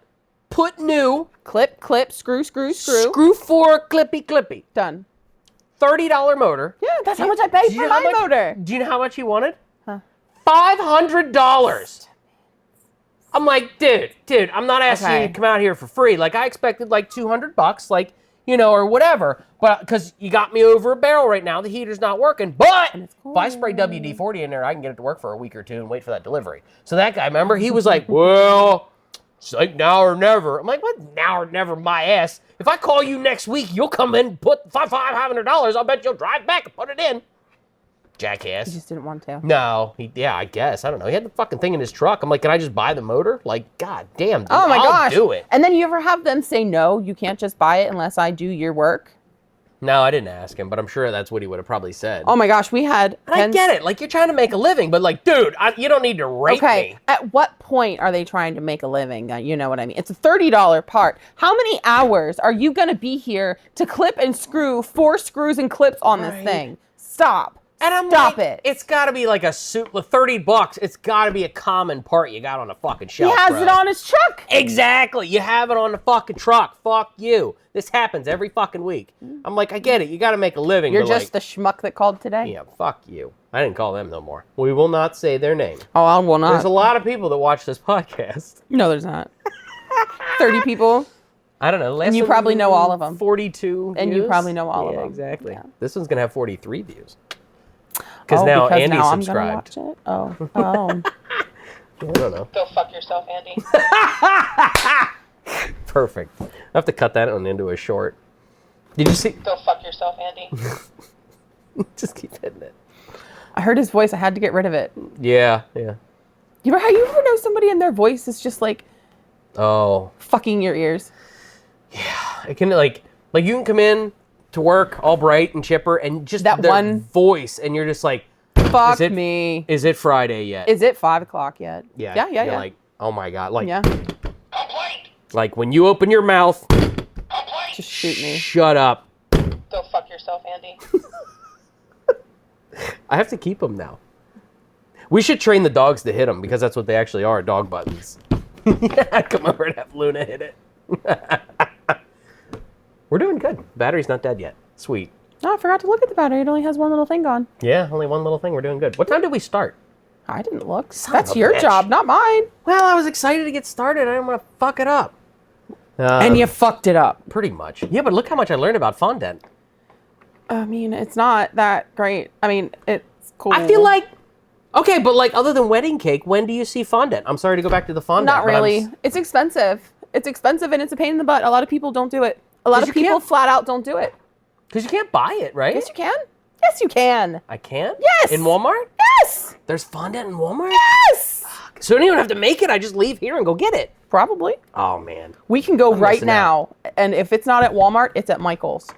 Put new. Clip, clip, screw, screw, screw. Screw 4, clippy. Done. $30 motor. Yeah, that's how much I paid for my motor. Do you know how much he wanted? Huh. $500. I'm like, dude, I'm not asking you Okay. to come out here for free. Like, I expected like $200, like, or whatever. But because you got me over a barrel right now, the heater's not working. But it's if I spray WD-40 in there, I can get it to work for a week or two and wait for that delivery. So that guy, remember, he was like, well, it's like now or never. I'm like, what now or never, my ass? If I call you next week, you'll come in, put $500. I'll bet you'll drive back and put it in. Jackass. You just didn't want to. No, I guess. I don't know. He had the fucking thing in his truck. I'm like, can I just buy the motor? Like, god damn, dude, Oh my I'll gosh. do it. And then you ever have them say, no, you can't just buy it unless I do your work? No, I didn't ask him, but I'm sure that's what he would have probably said. Oh my gosh, we had... And I get it. Like, you're trying to make a living, but like, dude, you don't need to rate Okay, me. at what point are they trying to make a living? You know what I mean? It's a $30 part. How many hours are you going to be here to clip and screw 4 screws and clips on this Right. thing? Stop. And I'm Stop like, it. It's got to be like a suit, $30. It's got to be a common part you got on a fucking shelf. He has bro. it on his truck. Exactly. You have it on the fucking truck. Fuck you. This happens every fucking week. I'm like, I get it. You got to make a living. You're but just like, the schmuck that called today? yeah, fuck you. I didn't call them no more. We will not say their name. Oh, I will not. There's a lot of people that watch this podcast. No, there's not. 30 people. I don't know. And you less probably than know all of them. 42 And you views. probably know all of Yeah, them. exactly. Yeah. This one's going to have 43 views. Because Oh, now because Andy's now I'm subscribed. gonna watch it? Oh. I don't know. Go fuck yourself, Andy. Perfect. I have to cut that one into a short. Did you see? Go fuck yourself, Andy. Just keep hitting it. I heard his voice. I had to get rid of it. Yeah. You ever know somebody and their voice is just like Oh. fucking your ears? It can like you can come in to work all bright and chipper and just That their one- voice and you're just like, Fuck it- me. is it Friday yet? Is it 5 o'clock yet? Yeah. Yeah. You're like, oh my God. Like, Yeah. Complaint! like when you open your mouth, Complaint! Just shoot me. shut up. Go fuck yourself, Andy. I have to keep them now. We should train the dogs to hit them because that's what they actually are, dog buttons. Come over and have Luna hit it. We're doing good. Battery's not dead yet. Sweet. Oh, I forgot to look at the battery. It only has one little thing gone. Yeah, only one little thing. We're doing good. What time did we start? I didn't look. Son That's of a your bitch. job, not mine. Well, I was excited to get started. I didn't want to fuck it up. And you fucked it up. Pretty much. Yeah, but look how much I learned about fondant. I mean, it's not that great. I mean, it's cool. I feel like, okay, but like other than wedding cake, when do you see fondant? I'm sorry to go back to the fondant. Not but I'm really. It's expensive. It's expensive and it's a pain in the butt. A lot of people don't do it. A lot 'Cause of you people can't- flat out don't do it. Because you can't buy it, right? Yes, you can. Yes, you can. I can? Yes! In Walmart? Yes. There's fondant in Walmart? Yes. So I don't even have to make it. I just leave here and go get it. Probably. Oh, man. We can go right missing now, and if it's not at Walmart, it's at Michael's.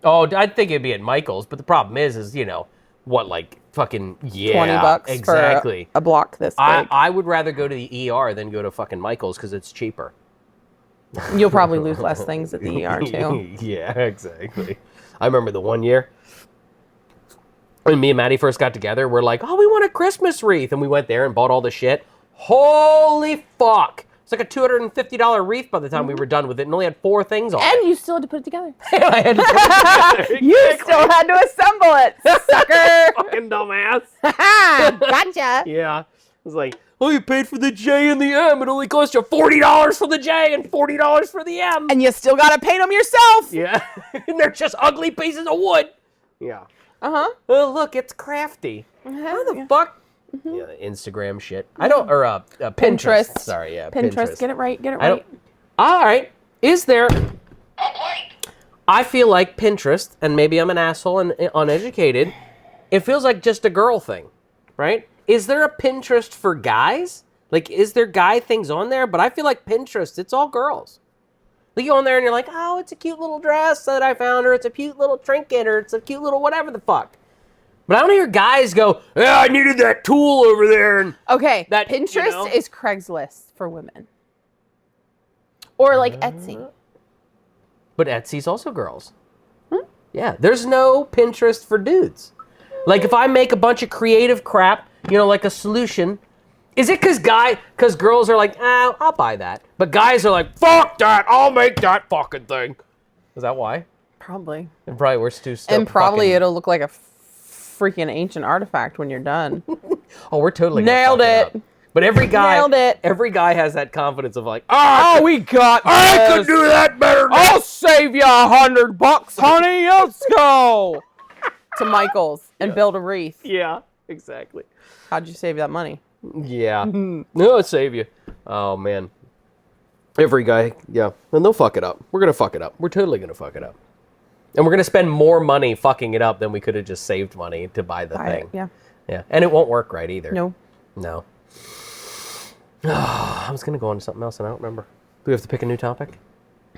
Oh, I think it'd be at Michael's, but the problem is what, like fucking, yeah. $20 exactly. for a block this big. I would rather go to the ER than go to fucking Michael's because it's cheaper. You'll probably lose less things at the ER too. Yeah, exactly. I remember the one year when me and Maddie first got together, we're like, oh, we want a Christmas wreath. And we went there and bought all the shit. Holy fuck. It's like a $250 wreath by the time we were done with it and only had 4 things on it. And you still had to put it together. I had to put it together. You still had to assemble it, sucker. Fucking dumbass. Gotcha. Yeah. It was like, oh, you paid for the J and the M. It only cost you $40 for the J and $40 for the M. And you still got to paint them yourself. Yeah. And they're just ugly pieces of wood. Yeah. Uh-huh. Oh, look, it's crafty. How the fuck? Yeah, Instagram shit. I don't, or Pinterest. Sorry, yeah, Pinterest. Get it right. Get it I right. don't. All right. Is there? I feel like Pinterest, and maybe I'm an asshole and uneducated. It feels like just a girl thing, right? Is there a Pinterest for guys? Like, is there guy things on there? But I feel like Pinterest, it's all girls. Like, you go on there and you're like, oh, it's a cute little dress that I found, or it's a cute little trinket, or it's a cute little whatever the fuck. But I don't hear guys go, yeah, I needed that tool over there. And Okay, that, Pinterest is Craigslist for women. Or like Etsy. But Etsy's also girls. Yeah, there's no Pinterest for dudes. Like, if I make a bunch of creative crap, like a solution, is it because girls are like, I'll buy that. But guys are like, fuck that, I'll make that fucking thing. Is that why? Probably. And probably we're still And probably fucking... it'll look like a freaking ancient artifact when you're done. Oh, we're totally gonna Nailed fuck it. up. But every guy, Nailed it. Every guy has that confidence of like, we got I could do that better. I'll save you $100, honey. Let's go to Michael's and build a wreath. Yeah, exactly. How'd you save that money? Yeah. No, it'll save you. Oh, man. Every guy, yeah. And they'll fuck it up. We're going to fuck it up. We're totally going to fuck it up. And we're going to spend more money fucking it up than we could have just saved money to buy the thing. Yeah. Yeah. And it won't work right either. No. No. I was going to go on to something else and I don't remember. Do we have to pick a new topic?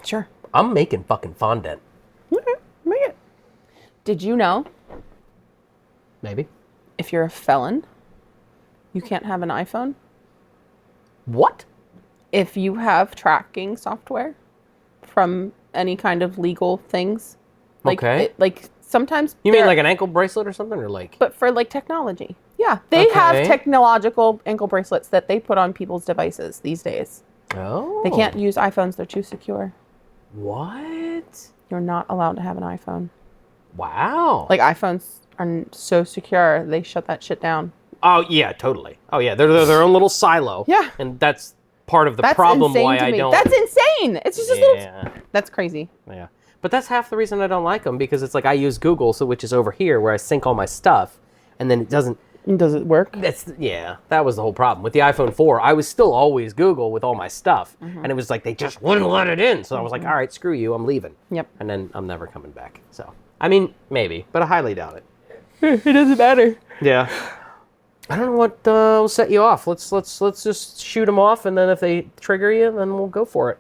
Sure. I'm making fucking fondant. Okay. Make it. Did you know Maybe. if you're a felon, you can't have an iPhone? What? If you have tracking software from any kind of legal things. Okay. Like sometimes. You mean like an ankle bracelet or something? Or like... But for like technology. Yeah. They have technological ankle bracelets that they put on people's devices these days. Oh. They can't use iPhones. They're too secure. What? You're not allowed to have an iPhone. Wow. Like iPhones are so secure, they shut that shit down. Oh, yeah, totally. Oh, yeah, they're their own little silo. Yeah. And that's part of the That's problem insane why to I me. don't... That's insane. It's just a little... That's crazy. Yeah. But that's half the reason I don't like them, because it's like I use Google, so which is over here where I sync all my stuff, and then it doesn't... Does it work? That was the whole problem. With the iPhone 4, I was still always Google with all my stuff, and it was like they just wouldn't let it in. So I was like, all right, screw you, I'm leaving. Yep. And then I'm never coming back. So, I mean, maybe, but I highly doubt it. It doesn't matter. Yeah. I don't know what will set you off. Let's just shoot them off, and then if they trigger you, then we'll go for it.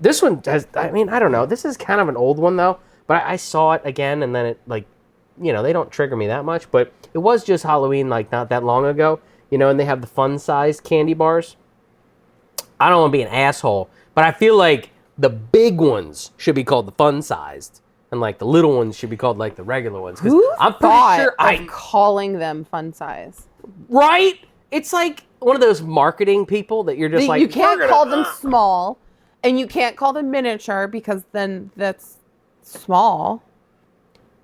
This one has, I mean, I don't know. This is kind of an old one, though, but I saw it again, and then it, like, they don't trigger me that much, but it was just Halloween, like, not that long ago, and they have the fun-sized candy bars. I don't want to be an asshole, but I feel like the big ones should be called the fun-sized, and, like, the little ones should be called, like, the regular ones. Who I'm pretty sure of calling them fun size? Right? It's like one of those marketing people that you're just like... You can't call them small, and you can't call them miniature, because then that's small.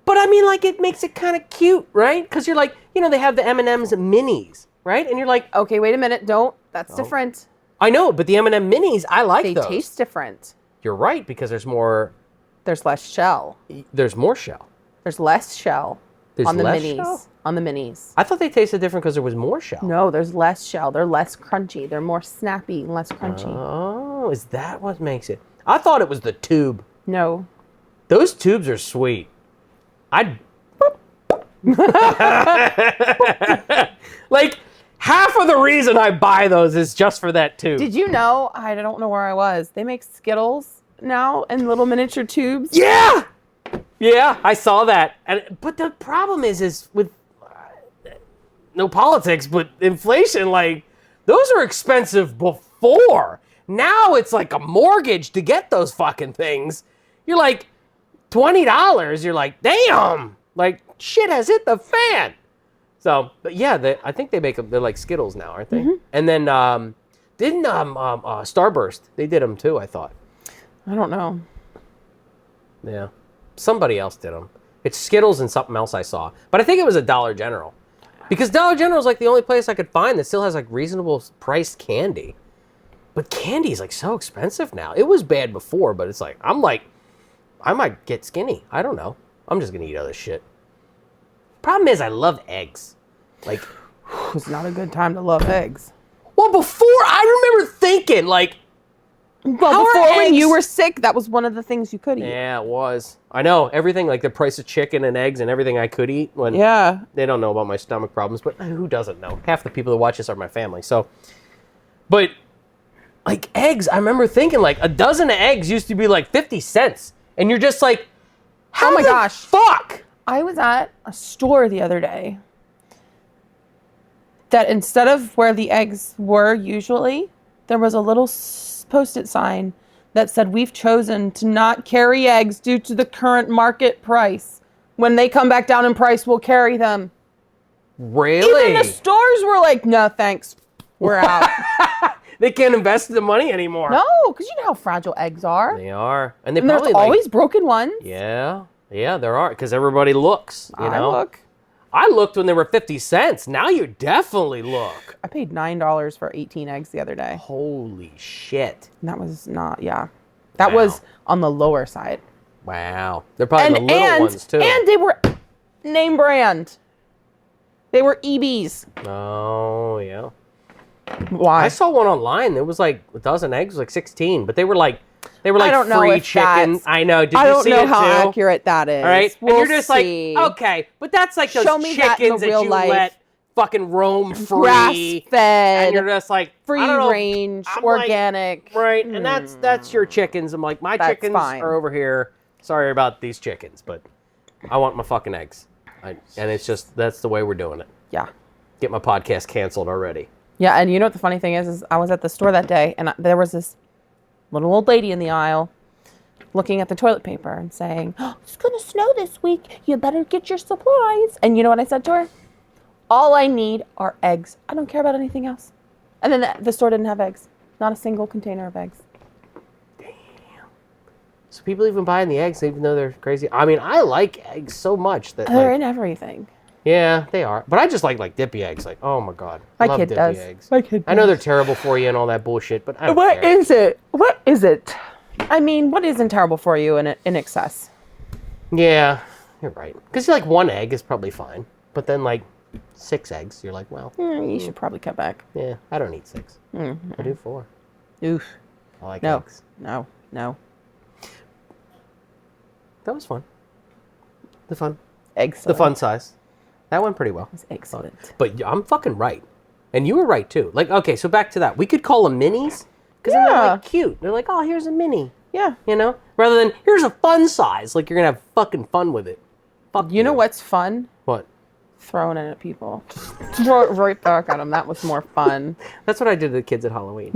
But I mean, like, it makes it kind of cute, right? Because you're like, they have the M&M's minis, right? And you're like... Okay, wait a minute. Don't. That's different. I know, but the M&M minis, I like those. They taste different. You're right, because there's more... There's less shell. There's more shell. There's less shell on the less minis. shell? On the minis. I thought they tasted different because there was more shell. No, there's less shell. They're less crunchy. They're more snappy and less crunchy. Oh, is that what makes it? I thought it was the tube. No. Those tubes are sweet. Like, half of the reason I buy those is just for that tube. Did you know? I don't know where I was. They make Skittles now in little miniature tubes. Yeah! Yeah, I saw that. But the problem is with no politics, but inflation, like, those are expensive before. Now it's like a mortgage to get those fucking things. You're like, $20. You're like, damn, like, shit has hit the fan. So, but yeah, I think they make them, they're like Skittles now, aren't they? Mm-hmm. And then, didn't Starburst, they did them too, I thought. I don't know. Yeah. Somebody else did them. It's Skittles and something else I saw. But I think it was a Dollar General. Because Dollar General is like the only place I could find that still has like reasonable priced candy. But candy is like so expensive now. It was bad before, but it's like, I'm like, I might get skinny. I don't know. I'm just going to eat other shit. Problem is, I love eggs. Like, It's not a good time to love eggs. well, before, I remember thinking, like, Well, how are before when you eggs- were sick, that was one of the things you could eat. Yeah, it was. I know, everything, like the price of chicken and eggs and everything I could eat when Yeah. they don't know about my stomach problems, but who doesn't know? Half the people that watch this are my family, so. But, like, eggs, I remember thinking, like, a dozen of eggs used to be like 50 cents. And you're just like, how Oh my the gosh. fuck? I was at a store the other day that instead of where the eggs were usually, there was a little post-it sign that said, "We've chosen to not carry eggs due to the current market price. When they come back down in price, we'll carry them." Really? Even the stores were like, "No, thanks. We're out." They can't invest the money anymore. No, because you know how fragile eggs are. They are. And they And there's probably, like, always broken ones. yeah, there are, because everybody looks, you know? I look. I looked when they were 50 cents. Now you definitely look. I paid $9 for 18 eggs the other day. Holy shit. And that was not, yeah. That was on the lower side. Wow. They're probably the little ones, too. And they were name brand. They were EBs. Oh, yeah. Why? I saw one online. It was like a dozen eggs, was like 16, but they were like I don't know free if chicken. that's- I know. Did I you don't see know it how too? accurate that is. All right, We'll and you're just see. like, okay, but that's like those Show me that in chickens the that real you life. let fucking roam free, Grass-fed, and you're just like free I don't know, range, I'm like, organic. right? And that's your chickens. I'm like, my That's chickens fine. are over here. Sorry about these chickens, but I want my fucking eggs, and it's just that's the way we're doing it. Yeah. Get my podcast canceled already. Yeah, and you know what the funny thing is I was at the store that day, and there was this little old lady in the aisle looking at the toilet paper and saying, "Oh, it's going to snow this week. You better get your supplies." And you know what I said to her? All I need are eggs. I don't care about anything else. And then the store didn't have eggs. Not a single container of eggs. So people even buying the eggs, even though they're crazy. I mean, I like eggs so much that They're like, in everything. yeah, they are. But I just like dippy eggs. Like, oh my god, My love kid dippy does. eggs. My kid I know does. they're terrible for you and all that bullshit, but I don't What care. is it? What is it? I mean, what isn't terrible for you in excess? Yeah, you're right. Because like one egg is probably fine, but then like 6 eggs, you're like, well, You should probably cut back. yeah, I don't need 6. I do 4. Oof. I like No. eggs. No. No. That was fun. The Excellent. fun size. That went pretty well. It's excellent. But I'm fucking right. And you were right too. Like, okay, so back to that. We could call them minis because they're Yeah. like cute. They're like, oh, here's a mini, Yeah. you know? Rather than, here's a fun size. Like, you're going to have fucking fun with it. Fuck You know what's fun? What? Throwing it at people. Throw it right back at them. That was more fun. That's what I did to the kids at Halloween.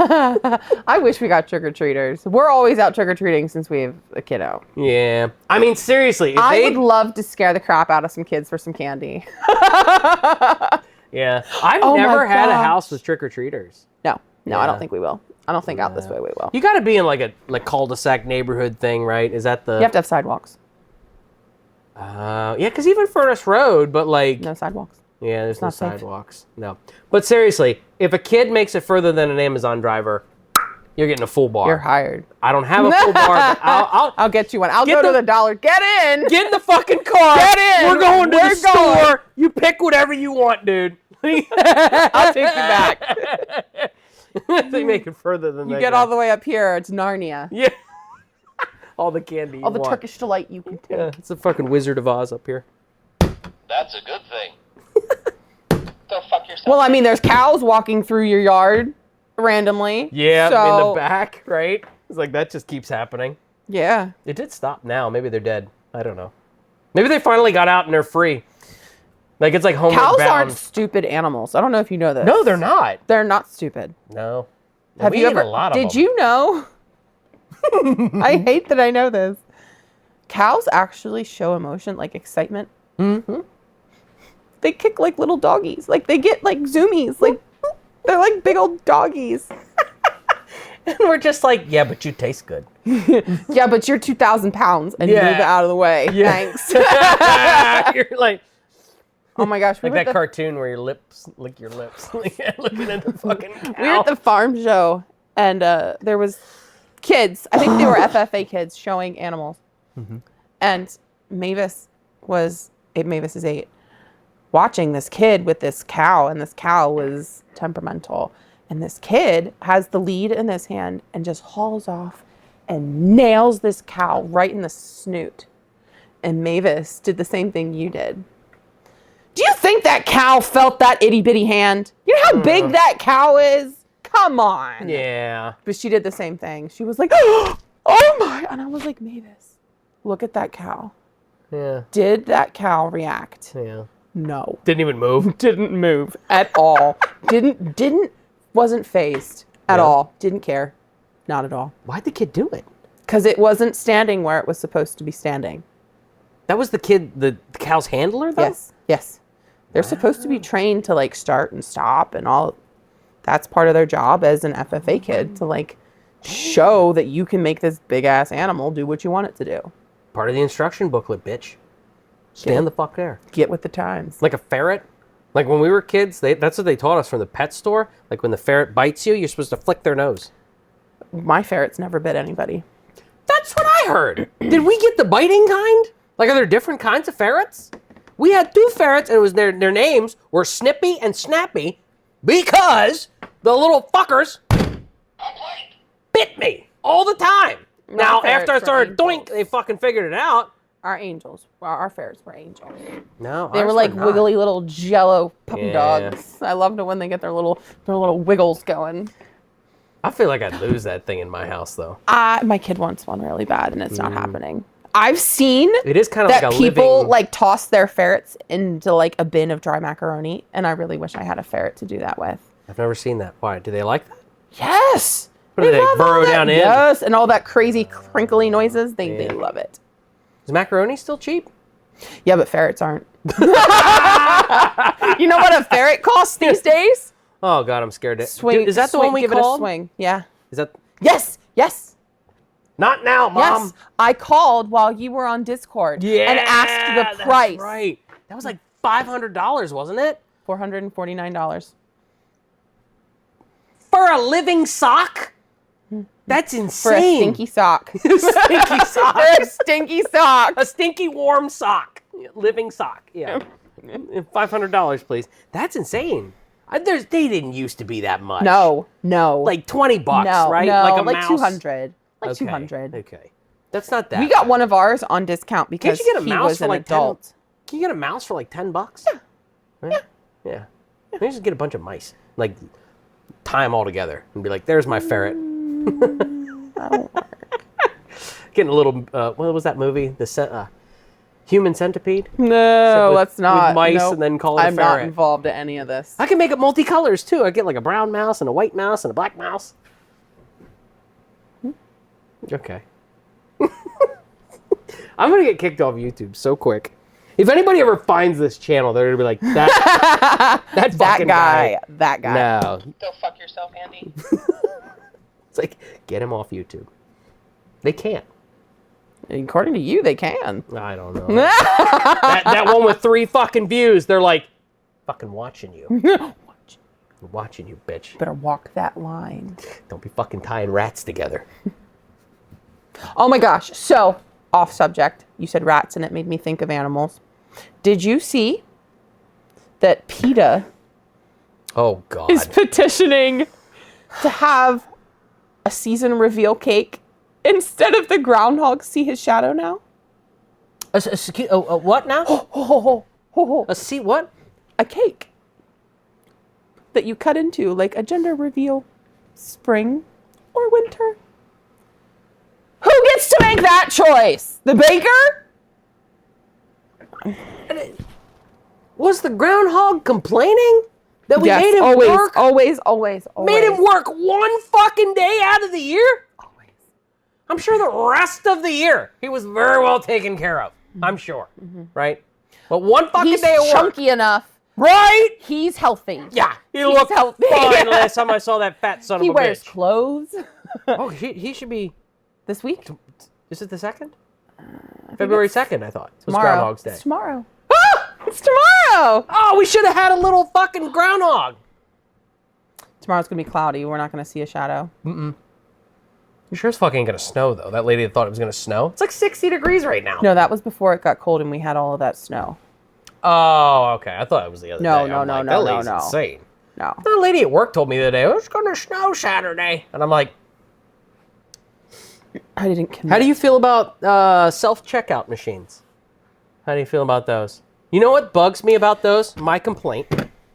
I wish we got trick-or-treaters. We're always out trick-or-treating since we have a kiddo. Yeah. I mean, seriously. If I they would love to scare the crap out of some kids for some candy. Yeah. I've Oh my never had a gosh. house with trick-or-treaters. No, I Yeah. don't think we will. I don't think out this way we will. You got to be in like a cul-de-sac neighborhood thing, right? Is that the... You have to have sidewalks. Yeah, because even Furnace Road, but like... No sidewalks. Yeah, there's no not safe. sidewalks. No. But seriously, if a kid makes it further than an Amazon driver, you're getting a full bar. You're hired. I don't have a full bar, but I'll Get you one. I'll Get go to the- the dollar. Get in. get in the fucking car. Get in. We're going to We're the store. You pick whatever you want, dude. I'll take you back. They make it further than You that get guy. all the way up here. It's Narnia. Yeah. All the candy. All the you want. Turkish delight you can take. Yeah, it's the fucking Wizard of Oz up here. That's a good thing. Go fuck yourself. Well, I mean, there's cows walking through your yard randomly. Yeah, in so, the back, right? It's like that just keeps happening. Yeah. It did stop now. Maybe they're dead. I don't know. Maybe they finally got out and they're free. Like it's like homeward Cows bound. aren't stupid animals. I don't know if you know this. No, they're not. They're not stupid. No. Have We you eat ever? a lot of Did them. you know? I hate that I know this. Cows actually show emotion, like excitement. Mm-hmm. They kick like little doggies. Like they get like zoomies. Like they're like big old doggies. And we're just like, yeah, but you taste good. Yeah, but you're 2,000 pounds and Yeah. move out of the way. Yeah. Thanks. You're like Oh my gosh, that cartoon where your lips lick your lips, looking at the fucking cow. we were at the farm show, and there was kids. I think they were FFA kids showing animals. Mm-hmm. And Mavis is 8, watching this kid with this cow, and this cow was temperamental. And this kid has the lead in his hand and just hauls off and nails this cow right in the snoot. And Mavis did the same thing you did. Do you think that cow felt that itty bitty hand? You know how big that cow is? Come on. Yeah. But she did the same thing. She was like, oh my. And I was like, Mavis, look at that cow. Yeah. Did that cow react? Yeah. No. Didn't even move. Didn't move at all. Wasn't phased at Yeah. all. Didn't care. Not at all. Why'd the kid do it? Because it wasn't standing where it was supposed to be standing. That was the cow's handler, though? Yes. Yes. They're supposed to be trained to like start and stop and all. That's part of their job as an FFA kid to like show that you can make this big ass animal do what you want it to do. Part of the instruction booklet, bitch. Stand the fuck there. Get with the times. Like a ferret. Like when we were kids, that's what they taught us from the pet store. Like when the ferret bites you, you're supposed to flick their nose. My ferret's never bit anybody. That's what I heard. Did we get the biting kind? Like, are there different kinds of ferrets? We had 2 ferrets, and it was their names were Snippy and Snappy because the little fuckers bit me all the time. Now, after I ferrets started were doink, angels. they fucking figured it out. Our ferrets were angels. No, They ours were like not. wiggly little jello puppy Yeah. dogs. I loved it when they get their little wiggles going. I feel like I'd lose that thing in my house, though. My kid wants one really bad, and it's not happening. I've seen It is kind of that like a people living... like toss their ferrets into like a bin of dry macaroni, and I really wish I had a ferret to do that with. I've never seen that. Why? Do they like that? Yes. What do they love burrow all that- down in? Yes, and all that crazy crinkly noises. They Yeah. love it. Is macaroni still cheap? Yeah, but ferrets aren't. You know what a ferret costs these days? Oh, God, I'm scared. Swing. Is that the one we give it a called? swing. Yeah. Is that... Yes. Yes. Not now, Mom. Yes. I called while you were on Discord and asked the price. That's right. That was like $500, wasn't it? $449. For a living sock? That's For a insane. stinky sock. Stinky sock. For a stinky sock. A stinky warm sock. Living sock. Yeah. $500, please. That's insane. They didn't used to be that much. No. Like $20, No. right? No. Like a Like mouse. 200. Like Okay. 200. Okay. That's not that. We got bad. one of ours on discount because Can't you get a he mouse was for an like adult. 10? Can you get a mouse for like $10? Yeah. Right? Yeah. Maybe just get a bunch of mice. Like tie them all together and be like, "There's my ferret." Getting a little. What was that movie? The Human Centipede. No, With- let's not. with mice Nope. and then call it a I'm not ferret. involved in any of this. I can make it multicolors too. I get like a brown mouse and a white mouse and a black mouse. Okay. I'm gonna get kicked off YouTube so quick. If anybody ever finds this channel, they're gonna be like, that fucking guy. That guy. No. Go fuck yourself, Andy. It's like, get him off YouTube. They can't. According to you, they can. I don't know. that one with 3 fucking views, they're like, fucking watching you. We're watching you, bitch. Better walk that line. Don't be fucking tying rats together. Oh my gosh. So, off subject. You said rats and it made me think of animals. Did you see that PETA Oh, God. is petitioning to have a season reveal cake instead of the groundhog see his shadow now? A what now? Ho, ho, ho, ho, ho. A what? A cake that you cut into like a gender reveal, spring or winter. Who gets to make that choice? The baker? Was the groundhog complaining that we Yes, made him always, work? always. Made him work one fucking day out of the year? Always. I'm sure the rest of the year he was very well taken care of. I'm sure. Right? But one fucking He's day of work. chunky enough. Right? He's healthy. Yeah. He looked healthy. fine last time I saw that fat son He of a wears bitch. clothes. Oh, he should be. This week? Is it the 2nd? February 2nd, I thought. Was Tomorrow. Groundhog's Day. It's tomorrow. Ah! It's tomorrow! Oh, we should have had a little fucking groundhog. Tomorrow's going to be cloudy. We're not going to see a shadow. You sure it's fucking gonna snow, though? That lady that thought it was gonna snow? It's like 60 degrees right now. No, that was before it got cold and we had all of that snow. Oh, okay. I thought it was the other No, day. no, I'm no, like, no, that no, lady's no. insane. No. The lady at work told me the other day, oh, it's gonna snow Saturday. And I'm like, I didn't commit. how do you feel about self-checkout machines? How do you feel about those? You know what bugs me about those? My complaint.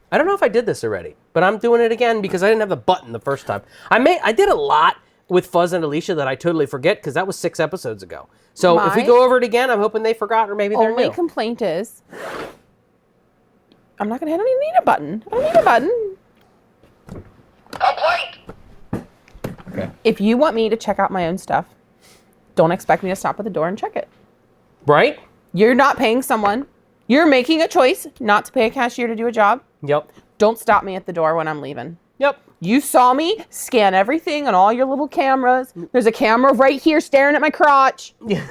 I don't know if I did this already, but I'm doing it again because I didn't have the button the first time. I did a lot with Fuzz and Alicia that I totally forget because that was 6 episodes ago. So if we My go over it again, I'm hoping they forgot or maybe they're only new. complaint is I'm not going to need a button. I don't need a button. Complaint! Okay. If you want me to check out my own stuff, don't expect me to stop at the door and check it. Right? You're not paying someone. You're making a choice not to pay a cashier to do a job. Yep. Don't stop me at the door when I'm leaving. Yep. You saw me scan everything on all your little cameras. There's a camera right here staring at my crotch. Yeah.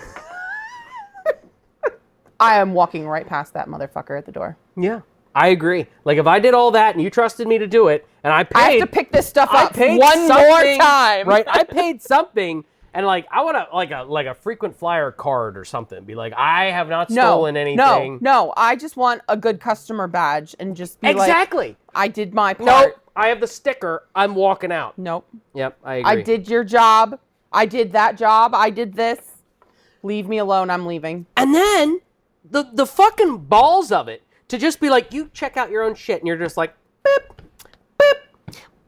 I am walking right past that motherfucker at the door. Yeah. I agree. Like if I did all that and you trusted me to do it and I paid, I have to pick this stuff I up paid one more something, time. Right? I paid something and like I want to like a frequent flyer card or something. Be like, I have not stolen anything. No. I just want a good customer badge and just be Exactly. like, I did my part. Nope. I have the sticker. I'm walking out. Nope. Yep. I agree. I did your job. I did that job. I did this. Leave me alone. I'm leaving. And then the fucking balls of it to just be like, you check out your own shit, and you're just like, beep, beep,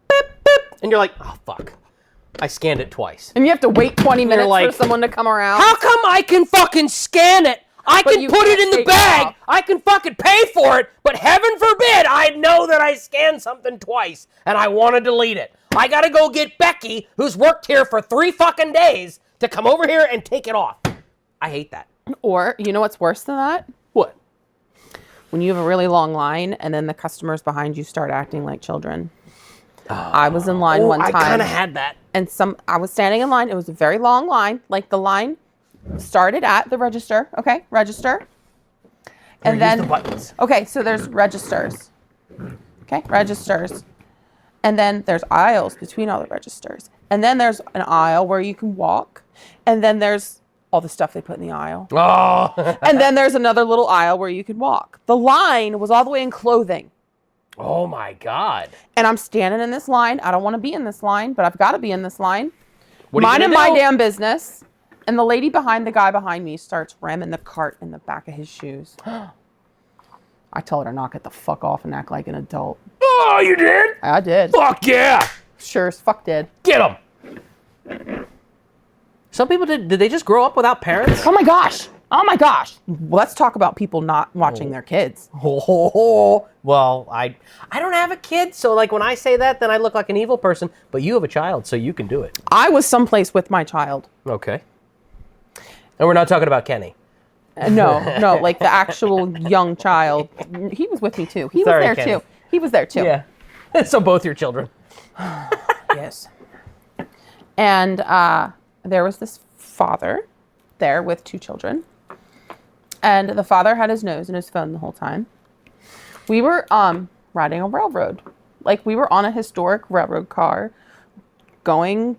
beep, beep, and you're like, oh fuck, I scanned it twice. And you have to wait 20 minutes like, for someone to come around. How come I can fucking scan it? I But can you put it can't in the take it bag. off. I can fucking pay for it. But heaven forbid I know that I scanned something twice and I want to delete it. I got to go get Becky, who's worked here for 3 fucking days, to come over here and take it off. I hate that. Or, you know what's worse than that? What? When you have a really long line and then the customers behind you start acting like children. I was in line one I time. kind of had that. And I was standing in line. It was a very long line. Like the line started at the register. Okay, register. And Use then, the buttons. okay, so there's registers. Okay, registers. And then there's aisles between all the registers. And then there's an aisle where you can walk. And then there's all the stuff they put in the aisle. Oh. And then there's another little aisle where you can walk. The line was all the way in clothing. Oh my God. And I'm standing in this line. I don't want to be in this line, but I've got to be in this line. What are you Minding gonna my do? damn business. And the lady behind the guy behind me starts ramming the cart in the back of his shoes. I told her to knock it the fuck off and act like an adult. Oh, you did? I did. Fuck yeah. Sure as fuck did. Get them. Some people did they just grow up without parents? Oh my gosh. Oh my gosh. Let's talk about people not watching their kids. Well, I don't have a kid, so like when I say that, then I look like an evil person. But you have a child, so you can do it. I was someplace with my child. Okay. And we're not talking about Kenny. No, like the actual young child. He was with me too. He Sorry, was there Kenny. too. He was there too. Yeah. So both your children. Yes. And there was this father there with 2 children. And the father had his nose in his phone the whole time. We were riding a railroad. Like we were on a historic railroad car going.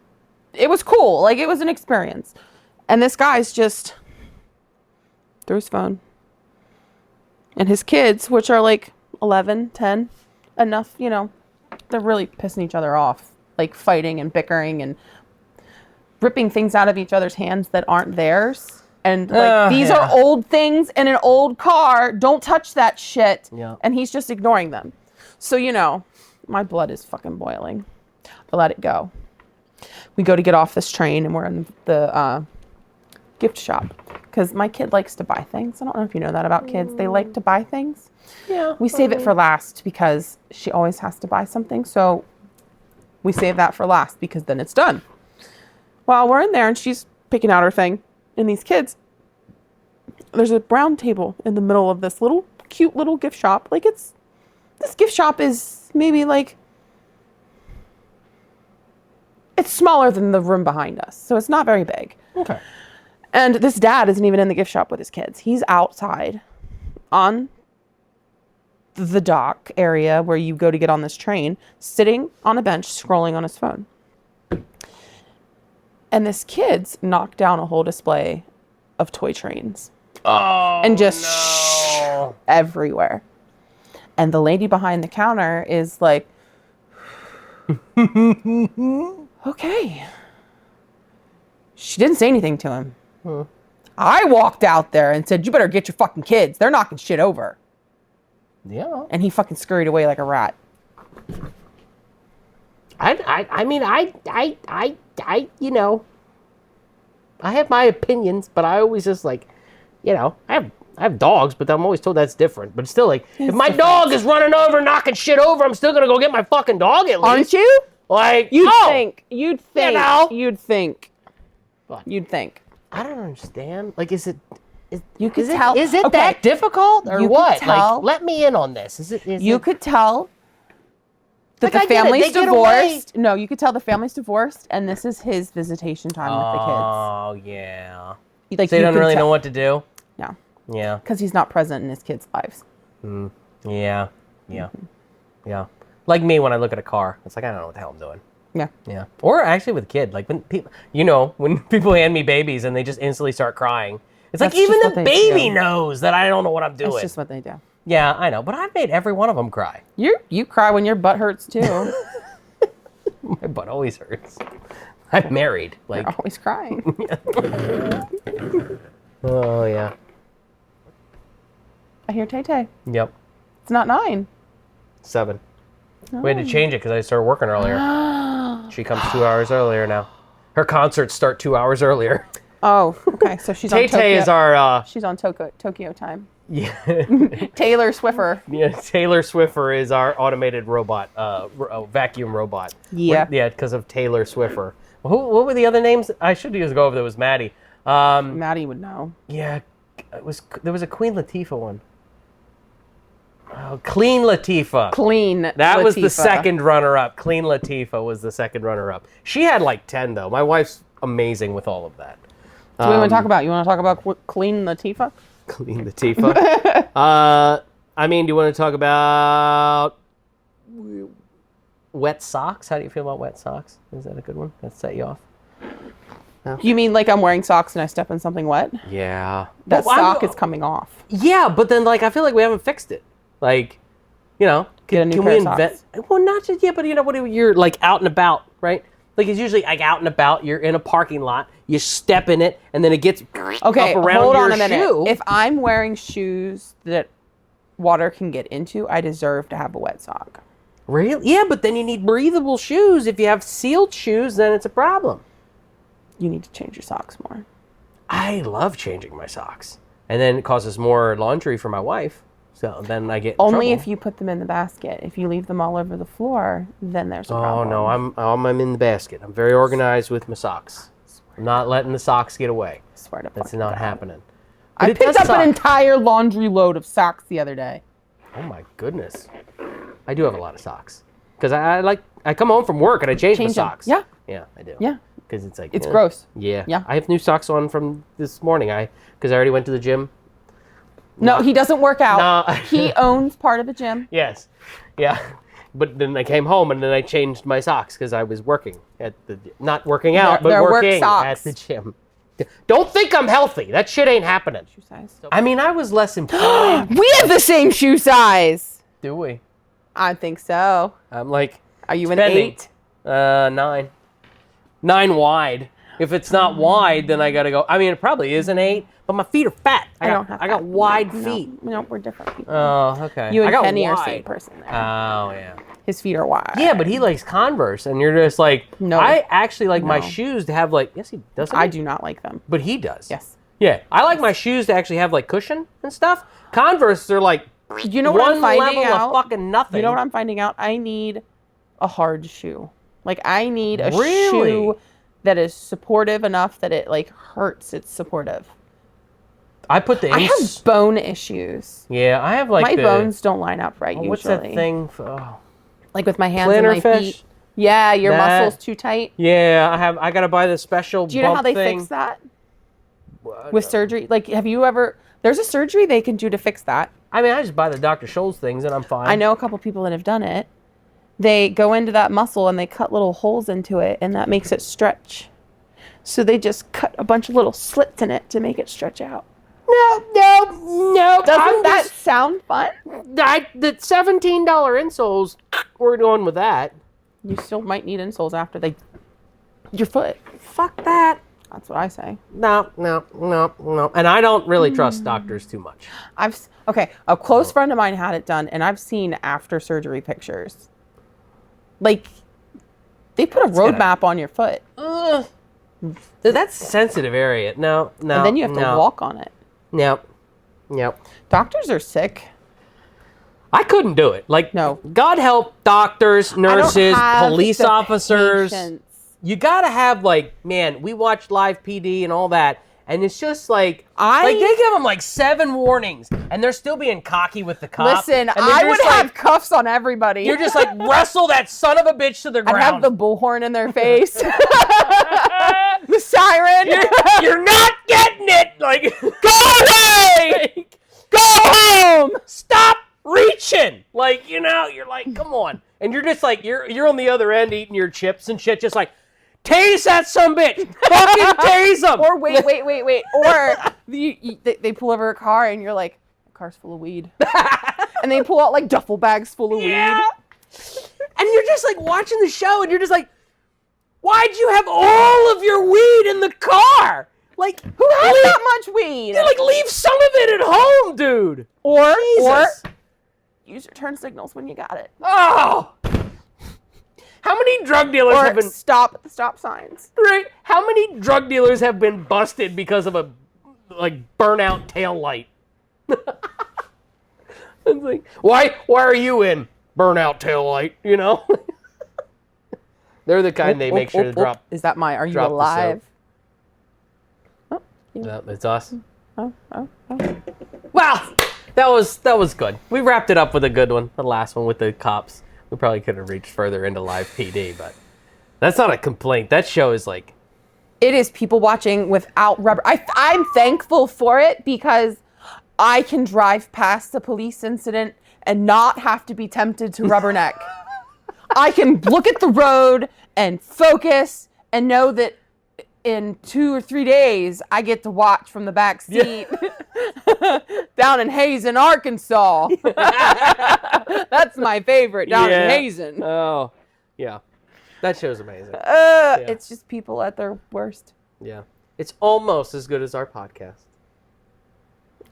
It was cool. Like it was an experience. And this guy's just through his phone. And his kids, which are like 11, 10, enough, you know, they're really pissing each other off. Like fighting and bickering and ripping things out of each other's hands that aren't theirs. And like these are old things in an old car. Don't touch that shit. Yeah. And he's just ignoring them. So, you know, my blood is fucking boiling. I let it go. We go to get off this train and we're in the gift shop. because my kid likes to buy things. I don't know if you know that about kids. They like to buy things. Yeah. We save it for last because she always has to buy something. So we save that for last because then it's done. Well, we're in there and she's picking out her thing. And these kids, there's a brown table in the middle of this little cute little gift shop. Like this gift shop is maybe like, it's smaller than the room behind us. So it's not very big. Okay. And this dad isn't even in the gift shop with his kids. He's outside on the dock area where you go to get on this train, sitting on a bench, scrolling on his phone. And this kid's knocked down a whole display of toy trains. Oh, and just no. everywhere. And the lady behind the counter is like, okay. She didn't say anything to him. I walked out there and said, you better get your fucking kids. They're knocking shit over. Yeah. And he fucking scurried away like a rat. I mean, you know, I have my opinions, but I always just like, you know, I have dogs, but I'm always told that's different. But it's still like, if my dog is running over, knocking shit over, I'm still gonna go get my fucking dog at least. Aren't you? Like, You'd oh, think. you know. What? You'd think. I don't understand. Like, is it tell. Is it Okay. that difficult or You could what? tell. Like, let me in on this. You could tell that Like, I the get it. family's They get away. divorced. No, you could tell the family's divorced, and this is his visitation time Oh, yeah. with the kids. Like, So he you doesn't could really tell- know what to do? No, Yeah. because he's not present in his kids' lives. Yeah. Yeah. Like me when I look at a car. It's like, I don't know what the hell I'm doing. Yeah. Yeah. Or actually with a kid. Like when people, you know, when people hand me babies and they just instantly start crying. It's like That's even just the what they baby do. knows that I don't know what I'm doing. It's just what they do. Yeah, I know. But I've made every one of them cry. You cry when your butt hurts too. My butt always hurts. I'm married. Like, You're always crying. oh, yeah. I hear Tay Tay. Yep. It's not 9. 7. We had to change it because I started working earlier. She comes 2 hours earlier now. Her concerts start 2 hours earlier. Oh, okay. So she's on Tay Tokyo. Tay is our, She's on Tokyo time. yeah, Taylor Swiffer. yeah, Taylor Swiffer is our automated robot, vacuum robot. Yeah. Yeah, because of Taylor Swiffer. What were the other names? I should just go over there was Maddie. Maddie would know. Yeah, there was a Queen Latifah one. Oh, Clean Latifah. Clean. That was the Latifah. second runner-up. Clean Latifah was the second runner-up. She had like 10 though. My wife's amazing with all of that. So what do you want to talk about? You want to talk about Clean Latifah? Clean Latifah. I mean, do you want to talk about wet socks? How do you feel about wet socks? Is that a good one? That set you off? You mean like I'm wearing socks and I step in something wet? Yeah. That Well, sock is coming off. Yeah, but then like I feel like we haven't fixed it. Like, you know, Get a new can pair we of invent? socks. Well, not just yet, but you know, what you're like out and about, right? Like it's usually like out and about. You're in a parking lot. You step in it, and then it gets Okay, up around hold your on a minute. shoe. If I'm wearing shoes that water can get into, I deserve to have a wet sock. Really? Yeah, but then you need breathable shoes. If you have sealed shoes, then it's a problem. You need to change your socks more. I love changing my socks, and then it causes more laundry for my wife. So then I get in Only trouble. if you put them in the basket. If you leave them all over the floor, then there's a Oh problem. no, I'm in the basket. I'm very organized with my socks. I'm not letting the socks get away. Swear to That's fucking not God. happening. I But it picked does up suck. an entire laundry load of socks the other day. Oh my goodness, I do have a lot of socks because I come home from work and I change my Change 'em. socks. Yeah. Yeah, I do. Yeah. Because it's like It's gross. Yeah. Yeah. I have new socks on from this morning. Because I already went to the gym. No, he doesn't work out. No. He owns part of the gym. Yes. Yeah. But then I came home and then I changed my socks because I was working at not working out, They're but work working socks. at the gym. Don't think I'm healthy. That shit ain't happening. Shoe size. I mean, I was less employed. We have the same shoe size. Do we? I think so. I'm like, Are you an Depending. 8? 9. 9 wide. If it's not wide, then I gotta go. I mean, it probably is an 8, but my feet are fat. I don't have I got that. wide No, feet. No, we're different people. Oh, okay. you I and got Kenny are wide. same person there. Oh, yeah. His feet are wide. Yeah, but he likes Converse, and you're just like, No. I actually like my No. shoes to have like, yes, he does. I do not like them. But he does. Yes. Yeah, I like my shoes to actually have like cushion and stuff. Converse, they're like You know what one I'm finding level out? of fucking nothing. You know what I'm finding out? I need a hard shoe. Like I need a Really? shoe that is supportive enough that it like hurts. It's supportive. I put the I have bone issues. Yeah, I have like My the bones don't line up right usually. what's that thing? Oh. Like with my hands and my Plantar feet. fish? Yeah, your That- muscles too tight. Yeah, I gotta buy the special. Do you know how they thing. fix that? With surgery? Like have you ever there's a surgery they can do to fix that. I mean, I just buy the Dr. Scholl's things and I'm fine. I know a couple people that have done it. They go into that muscle and they cut little holes into it and that makes it stretch. So they just cut a bunch of little slits in it to make it stretch out. No. Doesn't that sound fun? The $17 insoles, we're going with that. You still might need insoles after your foot. Fuck that. That's what I say. No. And I don't really trust doctors too much. A close friend of mine had it done and I've seen after surgery pictures. Like they put a roadmap on your foot. Ugh. That's a sensitive area. No. And then you have to walk on it. Yep. Doctors are sick. I couldn't do it. Like, No. God help doctors, nurses, police the officers. patience. You gotta have like, man, we watched Live PD and all that, and it's just like, like they give them like 7 warnings, and they're still being cocky with the cop. Listen, and I you're would just have like, cuffs on everybody. you're just like, wrestle that son of a bitch to the I'd ground. have the bullhorn in their face. The siren. You're not getting it. Like, Go away! Go home! Stop reaching. Like, you're like, come on. And you're just like, you're on the other end eating your chips and shit, just like, tase that son bitch. Fucking tase them. Or wait. Or they pull over a car and you're like, the car's full of weed. And they pull out like duffel bags full of weed. And you're just like watching the show and you're just like, why'd you have all of your weed in the car? Like, Who has that much weed? like, leave some of it at home, dude. Or Jesus. use your turn signals when you got it. Oh. How many drug dealers have Or been stop at the stop signs. right? How many drug dealers have been busted because of a like burnout tail light? It's like, why are you in burnout tail light? You know? They're the kind they make sure to drop. Is that my? Are you drop the alive? No, it's us. Oh. Wow, that was good. We wrapped it up with a good one. The last one with the cops. We probably could have reached further into Live PD, but that's not a complaint. That show is like, It is people watching without rubber. I'm thankful for it because I can drive past a police incident and not have to be tempted to rubberneck. I can look at the road and focus and know that in 2 or 3 days, I get to watch from the back seat down in Hazen, Arkansas. That's my favorite, down in Hazen. Oh, yeah. That show's amazing. It's just people at their worst. Yeah. It's almost as good as our podcast.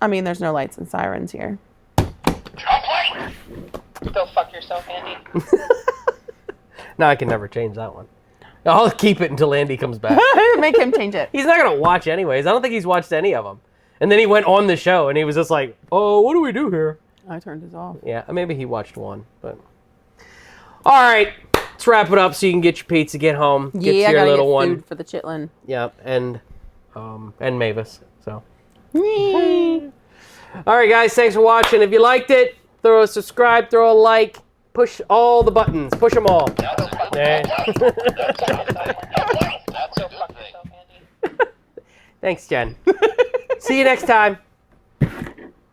I mean, there's no lights and sirens here. Go fuck yourself, Andy. No, I can never change that one. I'll keep it until Andy comes back. Make him change it. He's not going to watch anyways. I don't think he's watched any of them. And then he went on the show and he was just like, oh, what do we do here? I turned this off. Yeah, maybe he watched one, but. All right, let's wrap it up so you can get your pizza, get home, get to I your gotta little get one. food for the chitlin. Yep, and Mavis. So. All right, guys, thanks for watching. If you liked it, throw a subscribe, throw a like, push all the buttons, push them all. That's a good Yeah. That's a good Go fuck thing. yourself, Andy. Thanks, Jen. See you next time.